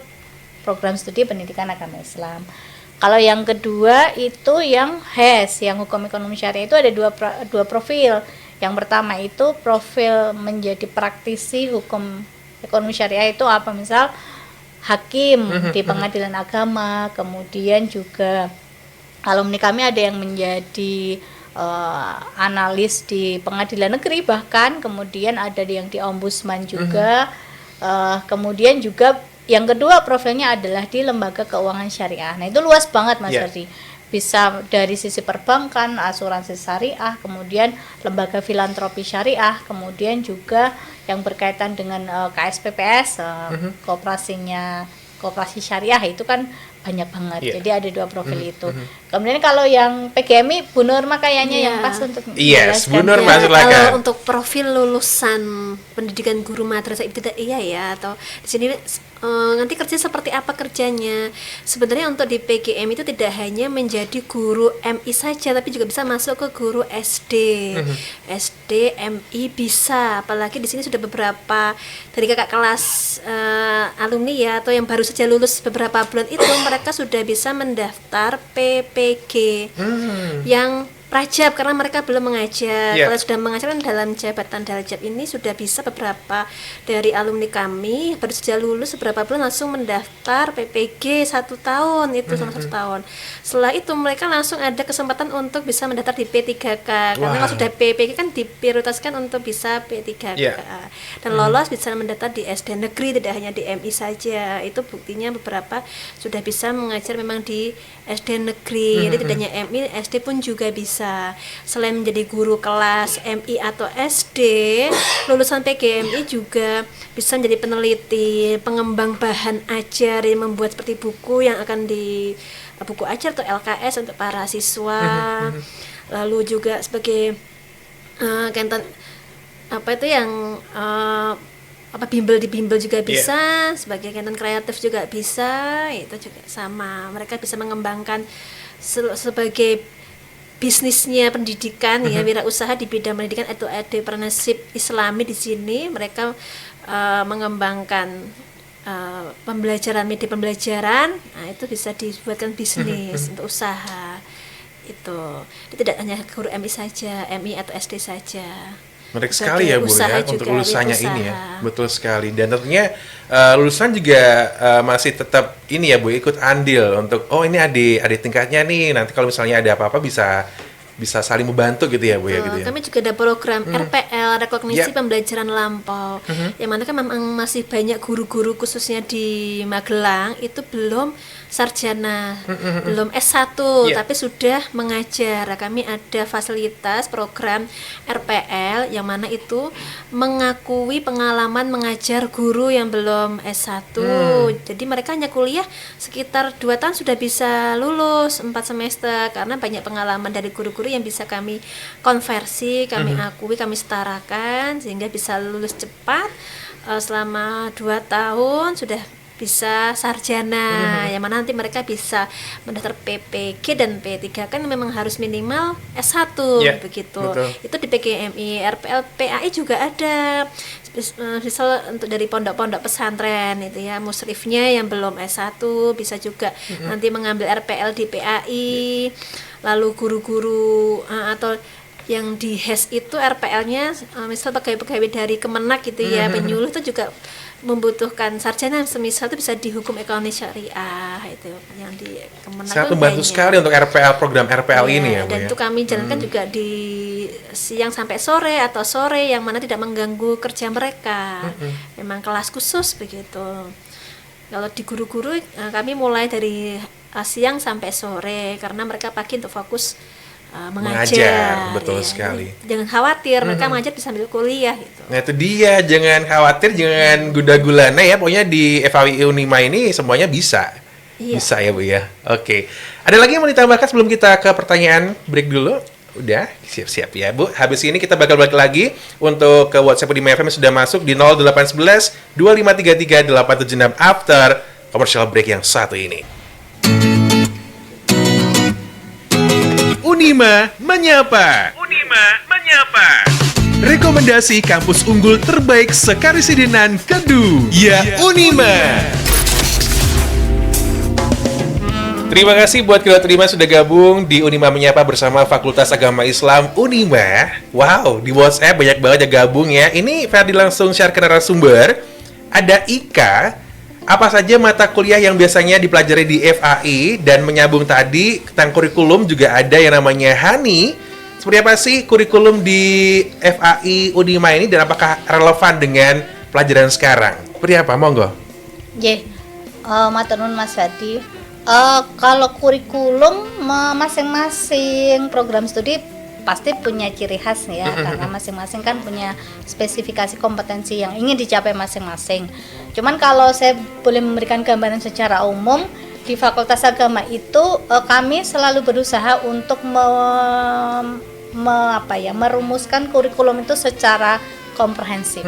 program studi pendidikan agama Islam. Kalau yang kedua itu yang HES, yang hukum ekonomi syariah, itu ada dua profil. Yang pertama itu profil menjadi praktisi hukum ekonomi syariah, itu apa? Misal hakim di pengadilan agama, kemudian juga alumni kami ada yang menjadi analis di pengadilan negeri, bahkan kemudian ada yang di ombudsman juga. Kemudian juga yang kedua profilnya adalah di lembaga keuangan syariah. Nah itu luas banget Mas Ferdi. Bisa dari sisi perbankan, asuransi syariah, kemudian lembaga filantropi syariah, kemudian juga yang berkaitan dengan KSPPS, koperasi syariah, itu kan banyak banget. Jadi ada dua profil itu. Kemudian kalau yang PGMI, Bu Nurma kayaknya yang pas untuk Bu Nurma silakan. Kalau untuk profil lulusan pendidikan guru madrasah ibtidaiyah ya, atau di sini nanti kerja seperti apa kerjanya. Sebenarnya untuk di PGM itu tidak hanya menjadi guru MI saja, tapi juga bisa masuk ke guru SD. SD, MI bisa. Apalagi di sini sudah beberapa dari kakak kelas alumni ya, atau yang baru saja lulus beberapa bulan itu, mereka sudah bisa mendaftar PPG yang prajab, karena mereka belum mengajar. Kalau sudah mengajar kan dalam jabatan darjat ini sudah bisa. Beberapa dari alumni kami baru saja lulus beberapa bulan langsung mendaftar PPG 1 tahun itu, selama 1 tahun. Setelah itu mereka langsung ada kesempatan untuk bisa mendaftar di P3K, karena kalau sudah PPG kan diprioritaskan untuk bisa P3K. Dan lolos bisa mendaftar di SD negeri, tidak hanya di MI saja. Itu buktinya beberapa sudah bisa mengajar memang di SD negeri. Jadi tidak hanya MI, SD pun juga bisa. Selain menjadi guru kelas MI atau SD, lulusan PGMI juga bisa menjadi peneliti, pengembang bahan ajar, yang membuat seperti buku yang akan buku ajar atau LKS untuk para siswa. Lalu juga sebagai kantor bimbel di bimbel juga bisa, sebagai kantor kreatif juga bisa. Itu juga sama, mereka bisa mengembangkan sebagai bisnisnya pendidikan ya, wirausaha di bidang pendidikan atau entrepreneurship Islami. Di sini mereka mengembangkan pembelajaran, media pembelajaran. Nah itu bisa dibuatkan bisnis untuk usaha. Itu tidak hanya guru MI saja, MI atau SD saja. Menarik sekali ya Bu ya, untuk lulusannya ini ya. Betul sekali. Dan tentunya lulusan juga masih tetap ini ya Bu, ikut andil untuk ini adik tingkatnya nih, nanti kalau misalnya ada apa-apa bisa saling membantu gitu ya Bu ya, gitu ya. Kami juga ada program RPL, rekognisi pembelajaran lampau, yang mana kan memang masih banyak guru-guru khususnya di Magelang itu belum sarjana, belum S1, tapi sudah mengajar. Kami ada fasilitas program RPL yang mana itu mengakui pengalaman mengajar guru yang belum S1. Jadi mereka hanya kuliah sekitar 2 tahun sudah bisa lulus 4 semester, karena banyak pengalaman dari guru-guru yang bisa kami konversi, kami akui, kami setarakan sehingga bisa lulus cepat. Selama 2 tahun sudah bisa sarjana, yang mana nanti mereka bisa mendaftar PPG dan P3 kan memang harus minimal S1 begitu. Betul. Itu di PGMI, RPL PAI juga ada. Misal untuk dari pondok-pondok pesantren itu ya, musrifnya yang belum S1 bisa juga nanti mengambil RPL di PAI. Lalu guru-guru atau yang di HES itu RPL-nya misal pegawai-pegawai dari Kemenak gitu ya, penyuluh itu juga membutuhkan sarjana semisal itu bisa di hukum ekonomi syariah itu yang di Kemenak. Sangat membantu sekali untuk RPL, program RPL ini ya Bu dan ya. itu kami jalankan juga di siang sampai sore atau sore yang mana tidak mengganggu kerja mereka. Memang kelas khusus begitu. Kalau di guru-guru kami mulai dari siang sampai sore karena mereka pagi untuk fokus mengajar. Betul sekali. Jangan khawatir, mereka mengajar bisa sambil kuliah gitu. Nah itu dia, jangan khawatir, jangan gula-gulana ya, pokoknya di FAI Unima ini semuanya bisa. Bisa ya Bu ya. Oke. Ada lagi yang mau ditambahkan sebelum kita ke pertanyaan break dulu? Udah, siap-siap ya Bu. Habis ini kita bakal balik lagi untuk ke WhatsApp Unima FM yang sudah masuk di 0811 2533 876 after commercial break yang satu ini. Unima menyapa. Unima menyapa. Rekomendasi kampus unggul terbaik sekarisidenan Kedu. Ya Unima. Terima kasih buat kita terima sudah gabung di Unima Menyapa bersama Fakultas Agama Islam Unima. Wow, di WhatsApp banyak banget yang gabung ya. Ini Ferdi langsung share ke narasumber. Ada Ika. Apa saja mata kuliah yang biasanya dipelajari di FAI, dan menyambung tadi tentang kurikulum juga ada yang namanya Hani. Seperti apa sih kurikulum di FAI Unima ini dan apakah relevan dengan pelajaran sekarang? Seperti apa? Monggo. Matur nuwun Mas Hadi. Kalau kurikulum masing-masing program studi pasti punya ciri khas ya, karena masing-masing kan punya spesifikasi kompetensi yang ingin dicapai masing-masing. Cuman kalau saya boleh memberikan gambaran secara umum, di Fakultas Agama itu kami selalu berusaha untuk merumuskan kurikulum itu secara komprehensif.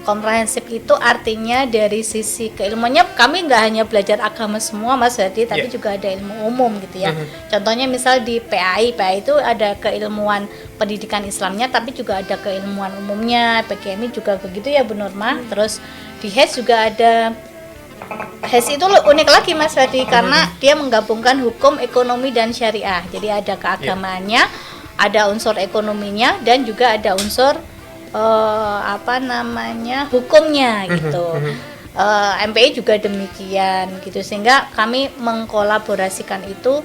Komprehensif itu artinya dari sisi keilmuannya kami nggak hanya belajar agama semua Mas Hadi, tapi juga ada ilmu umum gitu ya. Contohnya misal di PAI itu ada keilmuan pendidikan Islamnya, tapi juga ada keilmuan umumnya. PGMI juga begitu ya Bu Nurma. Terus di HES juga ada. HES itu unik lagi Mas Hadi karena dia menggabungkan hukum, ekonomi dan syariah. Jadi ada keagamaannya, ada unsur ekonominya, dan juga ada unsur hukumnya gitu. MPI juga demikian gitu, sehingga kami mengkolaborasikan itu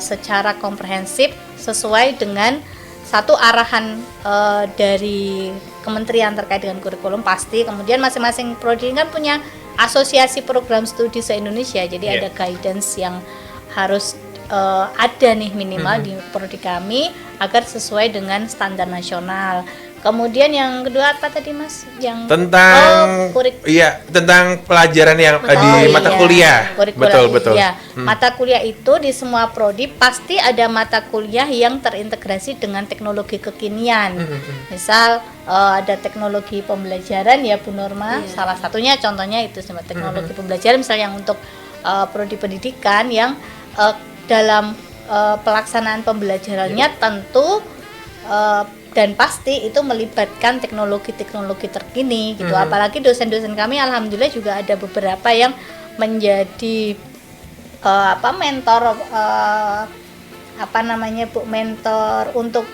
secara komprehensif sesuai dengan satu arahan dari kementerian terkait dengan kurikulum pasti. Kemudian masing-masing prodi kan punya asosiasi program studi se-Indonesia, jadi ada guidance yang harus ada nih minimal di prodi kami agar sesuai dengan standar nasional. Kemudian yang kedua apa tadi Mas? Yang tentang tentang pelajaran yang di mata kuliah. Betul. Ya. Mata kuliah itu di semua prodi pasti ada mata kuliah yang terintegrasi dengan teknologi kekinian. Misal ada teknologi pembelajaran ya Bu Norma. Salah satunya contohnya itu teknologi pembelajaran misalnya yang untuk prodi pendidikan yang dalam pelaksanaan pembelajarannya tentu dan pasti itu melibatkan teknologi-teknologi terkini gitu. Apalagi dosen-dosen kami alhamdulillah juga ada beberapa yang menjadi mentor mentor untuk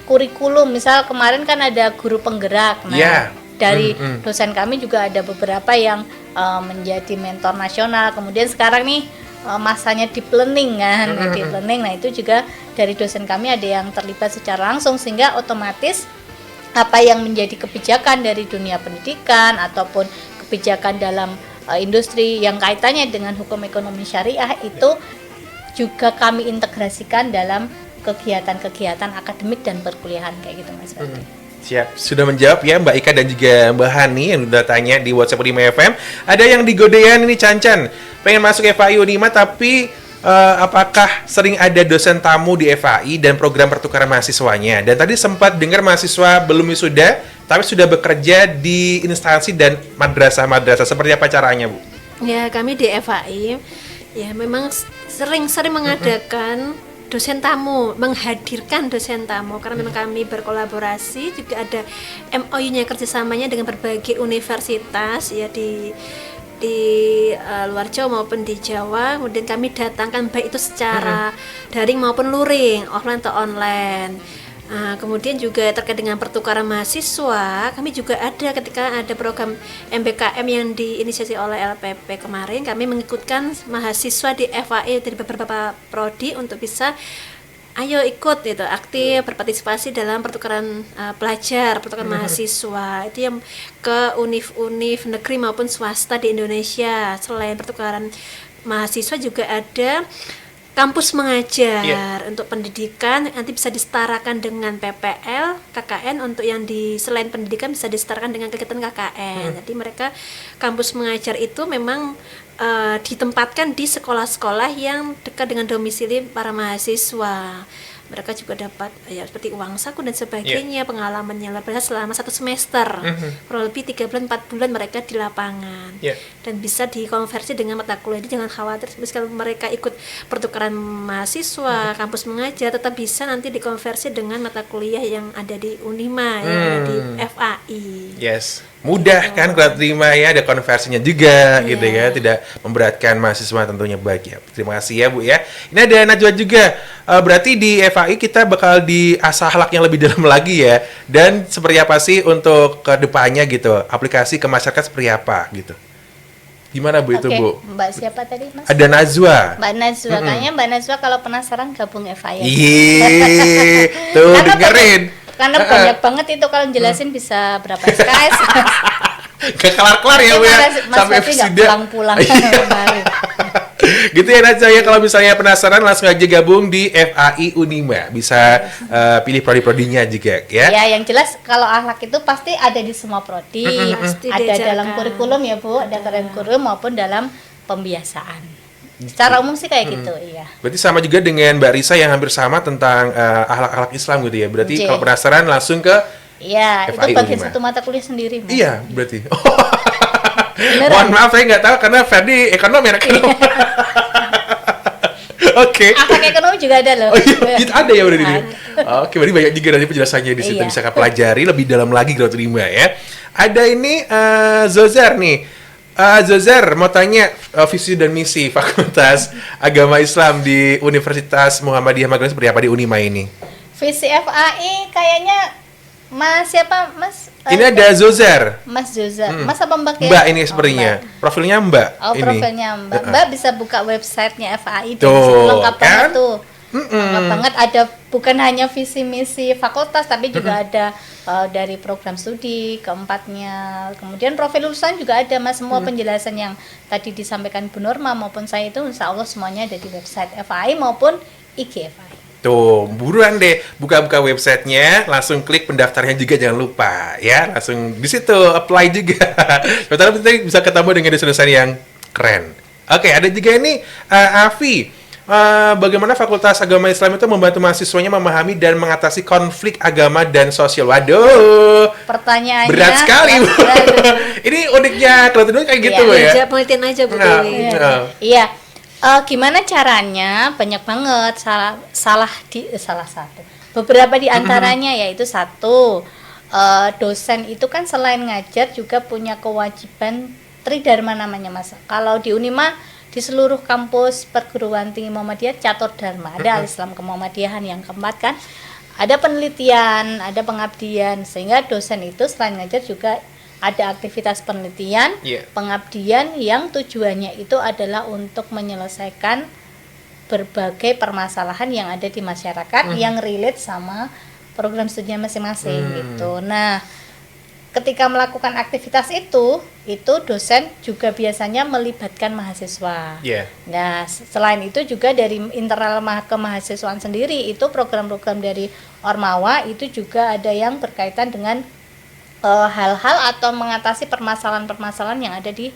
kurikulum. Misal kemarin kan ada guru penggerak. Nah, dari dosen kami juga ada beberapa yang menjadi mentor nasional. Kemudian sekarang nih masanya deep learning kan, deep learning. Nah, itu juga dari dosen kami ada yang terlibat secara langsung, sehingga otomatis apa yang menjadi kebijakan dari dunia pendidikan ataupun kebijakan dalam industri yang kaitannya dengan hukum ekonomi syariah itu juga kami integrasikan dalam kegiatan-kegiatan akademik dan perkuliahan kayak gitu Mas Ferdi. Siap, sudah menjawab ya Mbak Ika dan juga Mbak Hani yang udah tanya di WhatsApp Unima FM. Ada yang di Godean ini Cancan, pengen masuk FAI Unima tapi apakah sering ada dosen tamu di FAI dan program pertukaran mahasiswanya? Dan tadi sempat dengar mahasiswa belum wisuda tapi sudah bekerja di instansi dan madrasah-madrasah. Seperti apa caranya Bu? Ya, kami di FAI ya memang sering-sering mengadakan dosen tamu, menghadirkan dosen tamu karena memang kami berkolaborasi, juga ada MOU-nya kerjasamanya dengan berbagai universitas ya di luar Jawa maupun di Jawa. Kemudian kami datangkan baik itu secara daring maupun luring, offline atau online. Kemudian juga terkait dengan pertukaran mahasiswa, kami juga ada ketika ada program MBKM yang diinisiasi oleh LPP kemarin, kami mengikutkan mahasiswa di FAI dari beberapa prodi untuk bisa ayo ikut itu aktif berpartisipasi dalam pertukaran pelajar, pertukaran mahasiswa itu yang ke univ-univ negeri maupun swasta di Indonesia. Selain pertukaran mahasiswa juga ada kampus mengajar untuk pendidikan, nanti bisa disetarakan dengan PPL, KKN. Untuk yang di selain pendidikan bisa disetarakan dengan kegiatan KKN. Jadi mereka kampus mengajar itu memang ditempatkan di sekolah-sekolah yang dekat dengan domisili para mahasiswa. Mereka juga dapat ya seperti uang saku dan sebagainya, pengalamannya luar biasa selama 1 semester, kurang lebih 3 bulan 4 bulan mereka di lapangan, dan bisa dikonversi dengan mata kuliah. Jadi jangan khawatir, meskipun mereka ikut pertukaran mahasiswa, kampus mengajar, tetap bisa nanti dikonversi dengan mata kuliah yang ada di Unima, yang ada di FAI. Yes, mudah kan kalau terima ya, ada konversinya juga gitu ya, tidak memberatkan mahasiswa tentunya. Baik ya, terima kasih ya Bu ya. Ini ada Najwa juga, berarti di FAI kita bakal diasah akhlak yang lebih dalam lagi ya, dan seperti apa sih untuk kedepannya gitu, aplikasi ke masyarakat seperti apa gitu. Gimana Bu itu Bu? Mbak siapa tadi Mas? Ada Najwa. Mbak Najwa, kayaknya Mbak Najwa kalau penasaran gabung FAI. Iya, tuh dengerin. Karena banyak banget itu, kalau jelasin bisa berapa SKS. Gak kelar-kelar ya Bu ya, sampai Mas nggak pulang-pulang. Gitu ya Najwa ya, kalau misalnya penasaran langsung aja gabung di FAI Unima, bisa pilih prodi-prodinya juga ya. Ya, yang jelas kalau akhlak itu pasti ada di semua prodi, ada dalam kurikulum ya Bu, ada dalam kurikulum maupun dalam pembiasaan. Secara umum sih kayak gitu, iya. Berarti sama juga dengan Mbak Risa yang hampir sama tentang akhlak-akhlak Islam gitu ya. Berarti kalau penasaran langsung ke Iya, FAI itu bagian Unima. satu mata kuliah sendiri, Mas. Iya, berarti. Mohon maaf saya nggak tahu karena Ferdi ekonomi anak ekonomi. Oke. Akhlak ekonomi juga ada loh. Oh iya, gitu ada ya udah ini. Oke, berarti banyak juga nanti penjelasannya di situ, bisa kita pelajari lebih dalam lagi kalau terima ya. Ada ini Zozar nih. Zozar mau tanya visi dan misi Fakultas Agama Islam di Universitas Muhammadiyah Magelang seperti apa di Unima ini? Visi FAI kayaknya Mas siapa Mas? Ini ada Zozar. Mas Zozar. Mas apa Mbak ya? Mbak ini sepertinya. Profilnya Mbak. Oh, ini. profilnya Mbak. Mbak bisa buka websitenya FAI. Tuh, lengkap kan? banget tuh. Lengkap banget, ada bukan hanya visi misi fakultas tapi juga ada dari program studi keempatnya, kemudian profil lulusan juga ada Mas. Semua penjelasan yang tadi disampaikan Bu Norma maupun saya itu insya Allah semuanya ada di website FAI maupun IG FAI. Tuh, buruan deh buka-buka websitenya, langsung klik pendaftarnya juga jangan lupa ya, langsung di situ apply juga. Sementara penting bisa ketemu dengan dosen-dosen yang keren. Oke, ada juga ini Afi. Bagaimana Fakultas Agama Islam itu membantu mahasiswanya memahami dan mengatasi konflik agama dan sosial? Waduh, pertanyaannya berat sekali. Ini uniknya kalau tidur kayak gitu ya. Penelitian aja Bu Dewi. Iya. Gimana caranya? Banyak banget salah satu. Beberapa di antaranya yaitu satu, dosen itu kan selain ngajar juga punya kewajiban tridharma namanya Mas. Kalau di Unima di seluruh kampus perguruan tinggi Muhammadiyah catur dharma, ada Al-Islam kemuhammadiyahan yang keempat kan, ada penelitian, ada pengabdian, sehingga dosen itu selain ngajar juga ada aktivitas penelitian, pengabdian yang tujuannya itu adalah untuk menyelesaikan berbagai permasalahan yang ada di masyarakat yang relate sama program studinya masing-masing gitu. Nah, ketika melakukan aktivitas itu dosen juga biasanya melibatkan mahasiswa. Nah, selain itu juga dari internal kemahasiswaan sendiri itu program-program dari Ormawa itu juga ada yang berkaitan dengan hal-hal atau mengatasi permasalahan-permasalahan yang ada di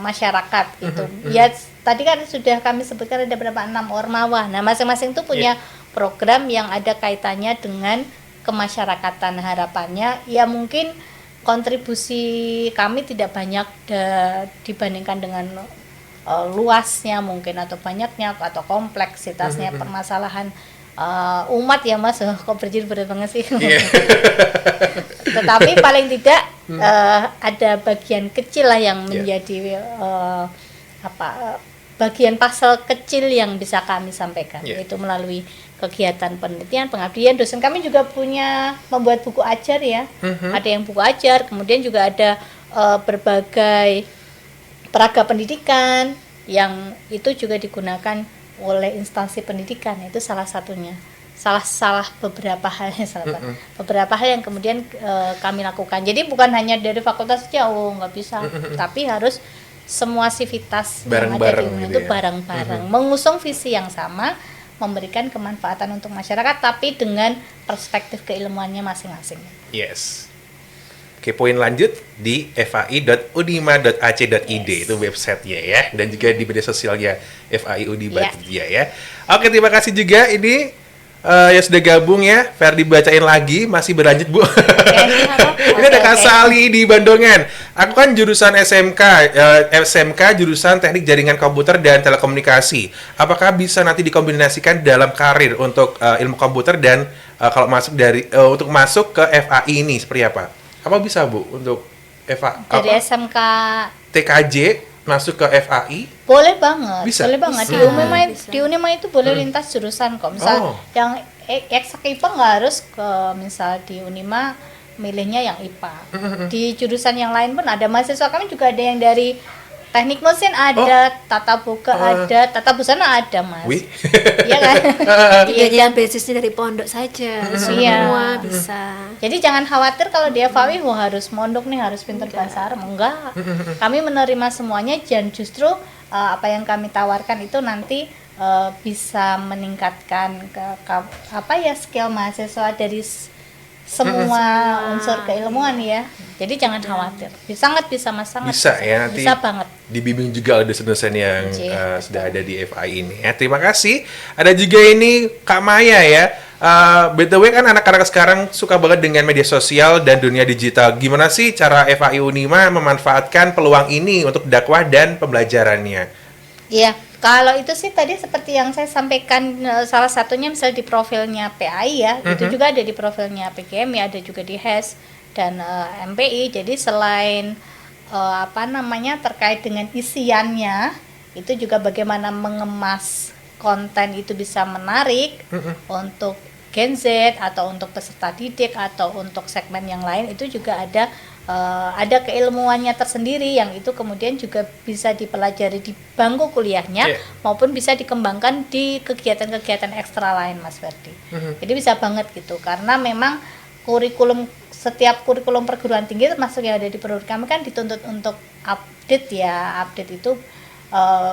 masyarakat gitu. Ya, tadi kan sudah kami sebutkan ada berapa 6 Ormawa. Nah, masing-masing itu punya program yang ada kaitannya dengan kemasyarakatan. Harapannya ya mungkin kontribusi kami tidak banyak dibandingkan dengan luasnya mungkin atau banyaknya atau kompleksitasnya permasalahan umat ya Mas, kok berjir berat banget sih. Tetapi paling tidak ada bagian kecil lah yang menjadi bagian pasal kecil yang bisa kami sampaikan, yaitu melalui kegiatan penelitian, pengabdian. Dosen kami juga punya membuat buku ajar ya, ada yang buku ajar, kemudian juga ada berbagai peraga pendidikan yang itu juga digunakan oleh instansi pendidikan. Itu salah satunya, salah beberapa hal beberapa hal yang kemudian kami lakukan. Jadi bukan hanya dari fakultas saja, nggak bisa, tapi harus semua sivitas yang ada di UNIMA itu bareng-bareng mengusung visi yang sama, memberikan kemanfaatan untuk masyarakat, tapi dengan perspektif keilmuannya masing-masing. Yes. Oke, poin lanjut di fai.unima.ac.id itu websitenya ya, dan juga di media sosialnya FAI Unima ya. Oke, terima kasih juga ini yang sudah gabung ya. Ferdi bacain lagi, masih berlanjut Bu. Ini ada Kak Sali di Bandongan. Aku kan jurusan SMK jurusan Teknik Jaringan Komputer dan Telekomunikasi. Apakah bisa nanti dikombinasikan dalam karir untuk ilmu komputer dan kalau masuk untuk masuk ke FAI ini seperti apa? Apa bisa Bu untuk dari SMK TKJ masuk ke FAI? Boleh banget. Bisa. Boleh banget. Di Unima itu boleh lintas jurusan kok. Misal yang eksak IPA nggak harus ke misal di Unima milihnya yang IPA. Di jurusan yang lain pun ada mahasiswa kami juga ada yang dari teknik mesin ada, tata buka ada, tata busana ada Mas. Iya kan? Tidak yang basisnya dari pondok saja, semua bisa. Jadi jangan khawatir kalau di FAI harus mondok nih, harus pintar bahasa Arab. Enggak. Kami menerima semuanya dan justru apa yang kami tawarkan itu nanti bisa meningkatkan skill mahasiswa dari semua unsur keilmuan ya. Jadi jangan khawatir. Sangat bisa Mas, sangat bisa ya, nanti bisa banget. Dibimbing juga oleh dosen-dosen yang sudah ada di FAI ini ya. Terima kasih. Ada juga ini Kak Maya ya. BTW kan anak-anak sekarang suka banget dengan media sosial dan dunia digital. Gimana sih cara FAI Unima memanfaatkan peluang ini untuk dakwah dan pembelajarannya? Iya, kalau itu sih tadi seperti yang saya sampaikan, salah satunya misalnya di profilnya PAI ya, itu juga ada di profilnya PGMI, ada juga di HES dan MPI. Jadi selain terkait dengan isiannya, itu juga bagaimana mengemas konten itu bisa menarik untuk Gen Z atau untuk peserta didik atau untuk segmen yang lain. Itu juga ada keilmuannya tersendiri yang itu kemudian juga bisa dipelajari di bangku kuliahnya maupun bisa dikembangkan di kegiatan-kegiatan ekstra lain Mas Ferdi. Jadi bisa banget gitu, karena memang setiap kurikulum perguruan tinggi termasuk yang ada di program kami kan dituntut untuk update itu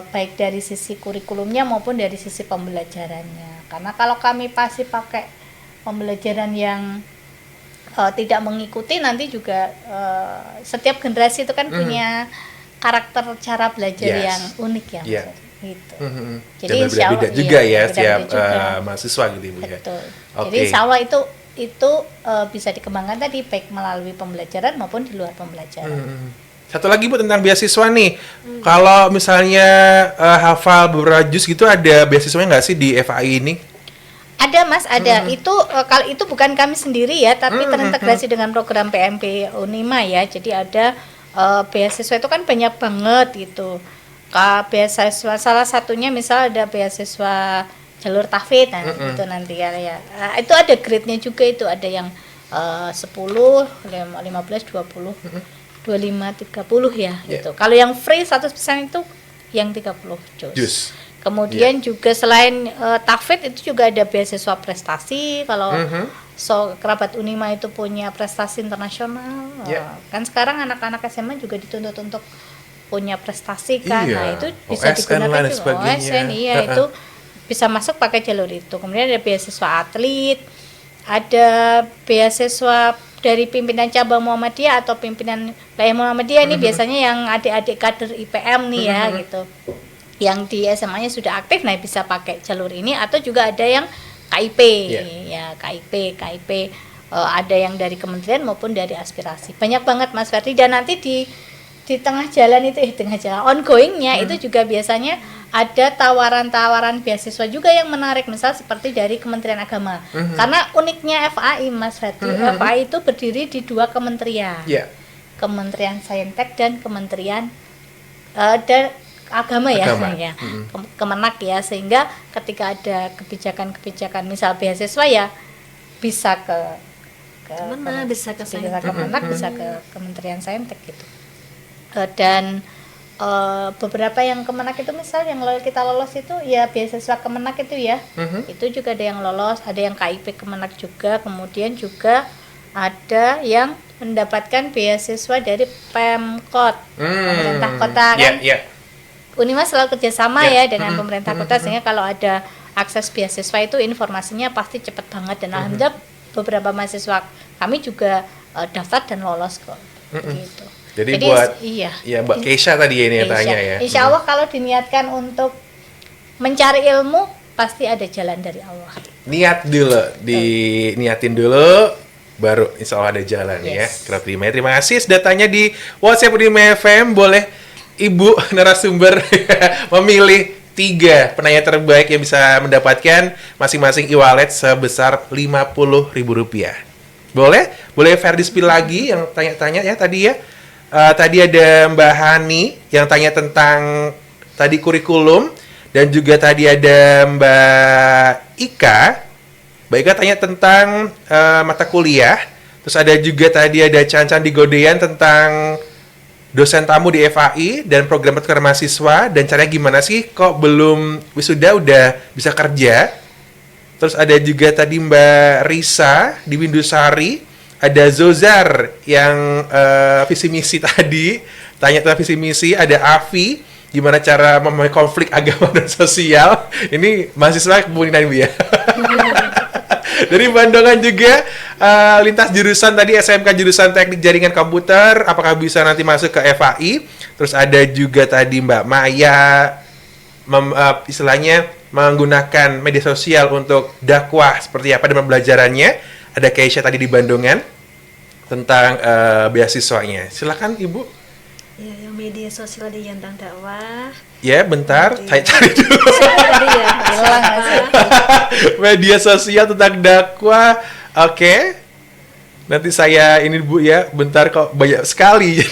baik dari sisi kurikulumnya maupun dari sisi pembelajarannya. Karena kalau kami pasti pakai pembelajaran yang tidak mengikuti, nanti juga setiap generasi itu kan punya karakter cara belajar yang unik ya Mas. Gitu. Jadi berbeda juga ya setiap mahasiswa gitu Ibu ya. Betul. Jadi insya Allah itu bisa dikembangkan tadi baik melalui pembelajaran maupun di luar pembelajaran. Satu lagi Bu tentang beasiswa nih. Kalau misalnya hafal beberapa juz gitu, ada beasiswanya nggak sih di FAI ini? Ada Mas, ada. Itu kalau itu bukan kami sendiri ya, tapi terintegrasi dengan program PMP Unima ya. Jadi ada beasiswa itu kan banyak banget gitu. Beasiswa salah satunya misal ada beasiswa jalur tahfidz gitu nanti ya. Itu ada grade-nya juga, itu ada yang 10, 15, 20, 25, 30 ya gitu. Kalau yang free 100% itu yang 30 juz. Kemudian juga selain tahfidz itu juga ada beasiswa prestasi. Kalau kerabat Unima itu punya prestasi internasional. Kan sekarang anak-anak SMA juga dituntut untuk punya prestasi kan. Nah, itu bisa digunakan juga OSN itu bisa masuk pakai jalur itu. Kemudian ada beasiswa atlet, ada beasiswa dari pimpinan cabang Muhammadiyah atau pimpinan wilayah Muhammadiyah. Ini biasanya yang adik-adik kader IPM nih ya gitu. Yang di SMA-nya sudah aktif, nah bisa pakai jalur ini. Atau juga ada yang KIP ya, KIP ada yang dari kementerian maupun dari aspirasi. Banyak banget Mas Ferdi, dan nanti di tengah jalan itu tengah jalan ongoingnya itu juga biasanya ada tawaran-tawaran beasiswa juga yang menarik, misal seperti dari Kementerian Agama. Karena uniknya FAI Mas Ferdi, FAI itu berdiri di 2 kementerian. Kementerian Saintek dan Kementerian Agama ya. Kemenak ya, sehingga ketika ada kebijakan-kebijakan misal beasiswa ya bisa ke Kemenak, bisa ke Kemenak, bisa ke Kementerian Saintek gitu. Dan beberapa yang Kemenak itu misal yang kita lolos itu ya beasiswa Kemenak itu ya, itu juga ada yang lolos, ada yang KIP Kemenak juga, kemudian juga ada yang mendapatkan beasiswa dari Pemkot, pemerintah kota kan. Unima selalu kerjasama ya dengan pemerintah kota, sehingga kalau ada akses beasiswa itu informasinya pasti cepat banget, dan alhamdulillah beberapa mahasiswa kami juga daftar dan lolos kok. Gitu. Jadi buat Mbak Keisha tadi ini yang tanya ya. Insya Allah kalau diniatkan untuk mencari ilmu pasti ada jalan dari Allah. Niat dulu, diniatin dulu, baru insya Allah ada jalan ya. Terima kasih sudah tanya di WhatsApp Unima FM. Boleh Ibu narasumber memilih 3 penanya terbaik yang bisa mendapatkan masing-masing e-wallet sebesar Rp50.000. Boleh Ferdi spill lagi yang tanya-tanya ya tadi ya. Tadi ada Mbak Hani yang tanya tentang tadi kurikulum, dan juga tadi ada Mbak Ika. Mbak Ika tanya tentang mata kuliah. Terus ada juga tadi ada Cancan di Godean tentang dosen tamu di FAI dan program pertukaran mahasiswa, dan caranya gimana sih kok belum wisuda udah bisa kerja. Terus ada juga tadi Mbak Risa di Windusari. Ada Zozar yang visi misi tadi, tanya tentang visi misi. Ada Afi, gimana cara memahami konflik agama dan sosial. Ini mahasiswa kepemimpinan Bu ya. Dari Bandungan juga, lintas jurusan tadi SMK jurusan Teknik Jaringan Komputer, apakah bisa nanti masuk ke FAI. Terus ada juga tadi Mbak Maya, istilahnya menggunakan media sosial untuk dakwah seperti apa dan pembelajarannya. Ada Keisha tadi di Bandungan tentang beasiswanya. Silakan Ibu. Ya, yang media sosial di tentang dakwah. Ya, bentar, saya cari dulu. Media sosial tentang dakwah. Oke. Nanti saya ini Bu ya, bentar kok banyak sekali.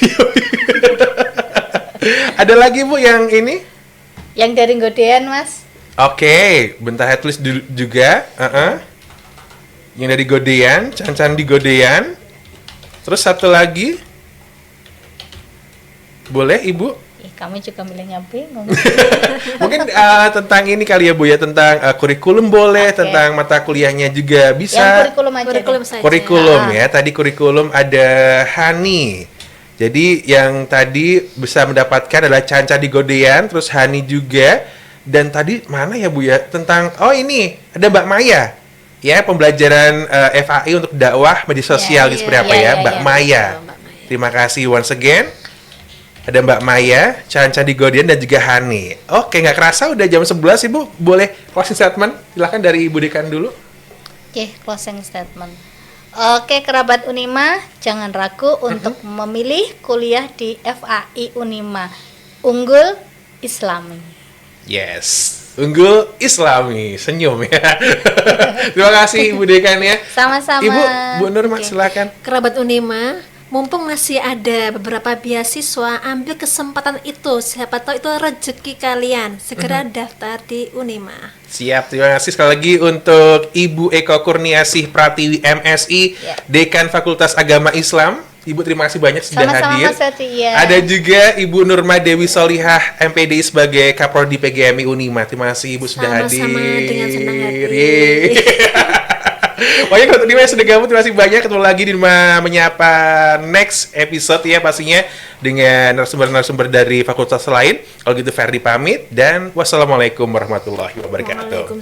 Ada lagi Bu yang ini? Yang dari Godean Mas. Oke, bentar saya tulis dulu juga. Yang dari Godean, Cancan di Godean. Terus satu lagi. Boleh Ibu? Kami juga milihnya bingung. Mungkin tentang ini kali ya Bu ya, tentang kurikulum boleh, tentang mata kuliahnya juga bisa. Yang kurikulum aja. Kurikulum ya, tadi kurikulum ada Hani. Jadi yang tadi bisa mendapatkan adalah Canca di Godean, terus Hani juga. Dan tadi mana ya Bu ya, tentang, ini ada Mbak Maya. Ya, pembelajaran FAI untuk dakwah media sosial seperti apa ya, Mbak Maya. Terima kasih once again. Ada Mbak Maya, Canca di Godean, dan juga Hani. Oke, nggak kerasa udah jam 11 Ibu. Boleh closing statement? Silakan dari Ibu Dekan dulu. Oke, closing statement. Oke, kerabat Unima, jangan ragu untuk memilih kuliah di FAI Unima. Unggul Islami. Yes. Unggul Islami, senyum ya. Terima kasih Ibu Dekan ya. Sama-sama. Ibu, Bu Nurma, silakan. Kerabat Unima, mumpung masih ada beberapa beasiswa, ambil kesempatan itu. Siapa tahu itu rezeki kalian. Segera daftar di Unima. Siap, terima kasih sekali lagi untuk Ibu Eko Kurniasih Pratiwi MSI, Dekan Fakultas Agama Islam. Ibu terima kasih banyak sudah hadir. Mas Ferdi, ya. Ada juga Ibu Nurma Dewi Solihah MPDI sebagai Kaprodi PGMI Unima. Terima kasih Ibu sudah hadir. Sama-sama dengan senang hati. Pokoknya kalau tadi sudah gabung, terima kasih banyak. Ketemu lagi di Menyapa next episode ya pastinya dengan narasumber-narasumber dari fakultas lain. Kalau gitu Ferdi pamit dan wassalamualaikum warahmatullahi wabarakatuh.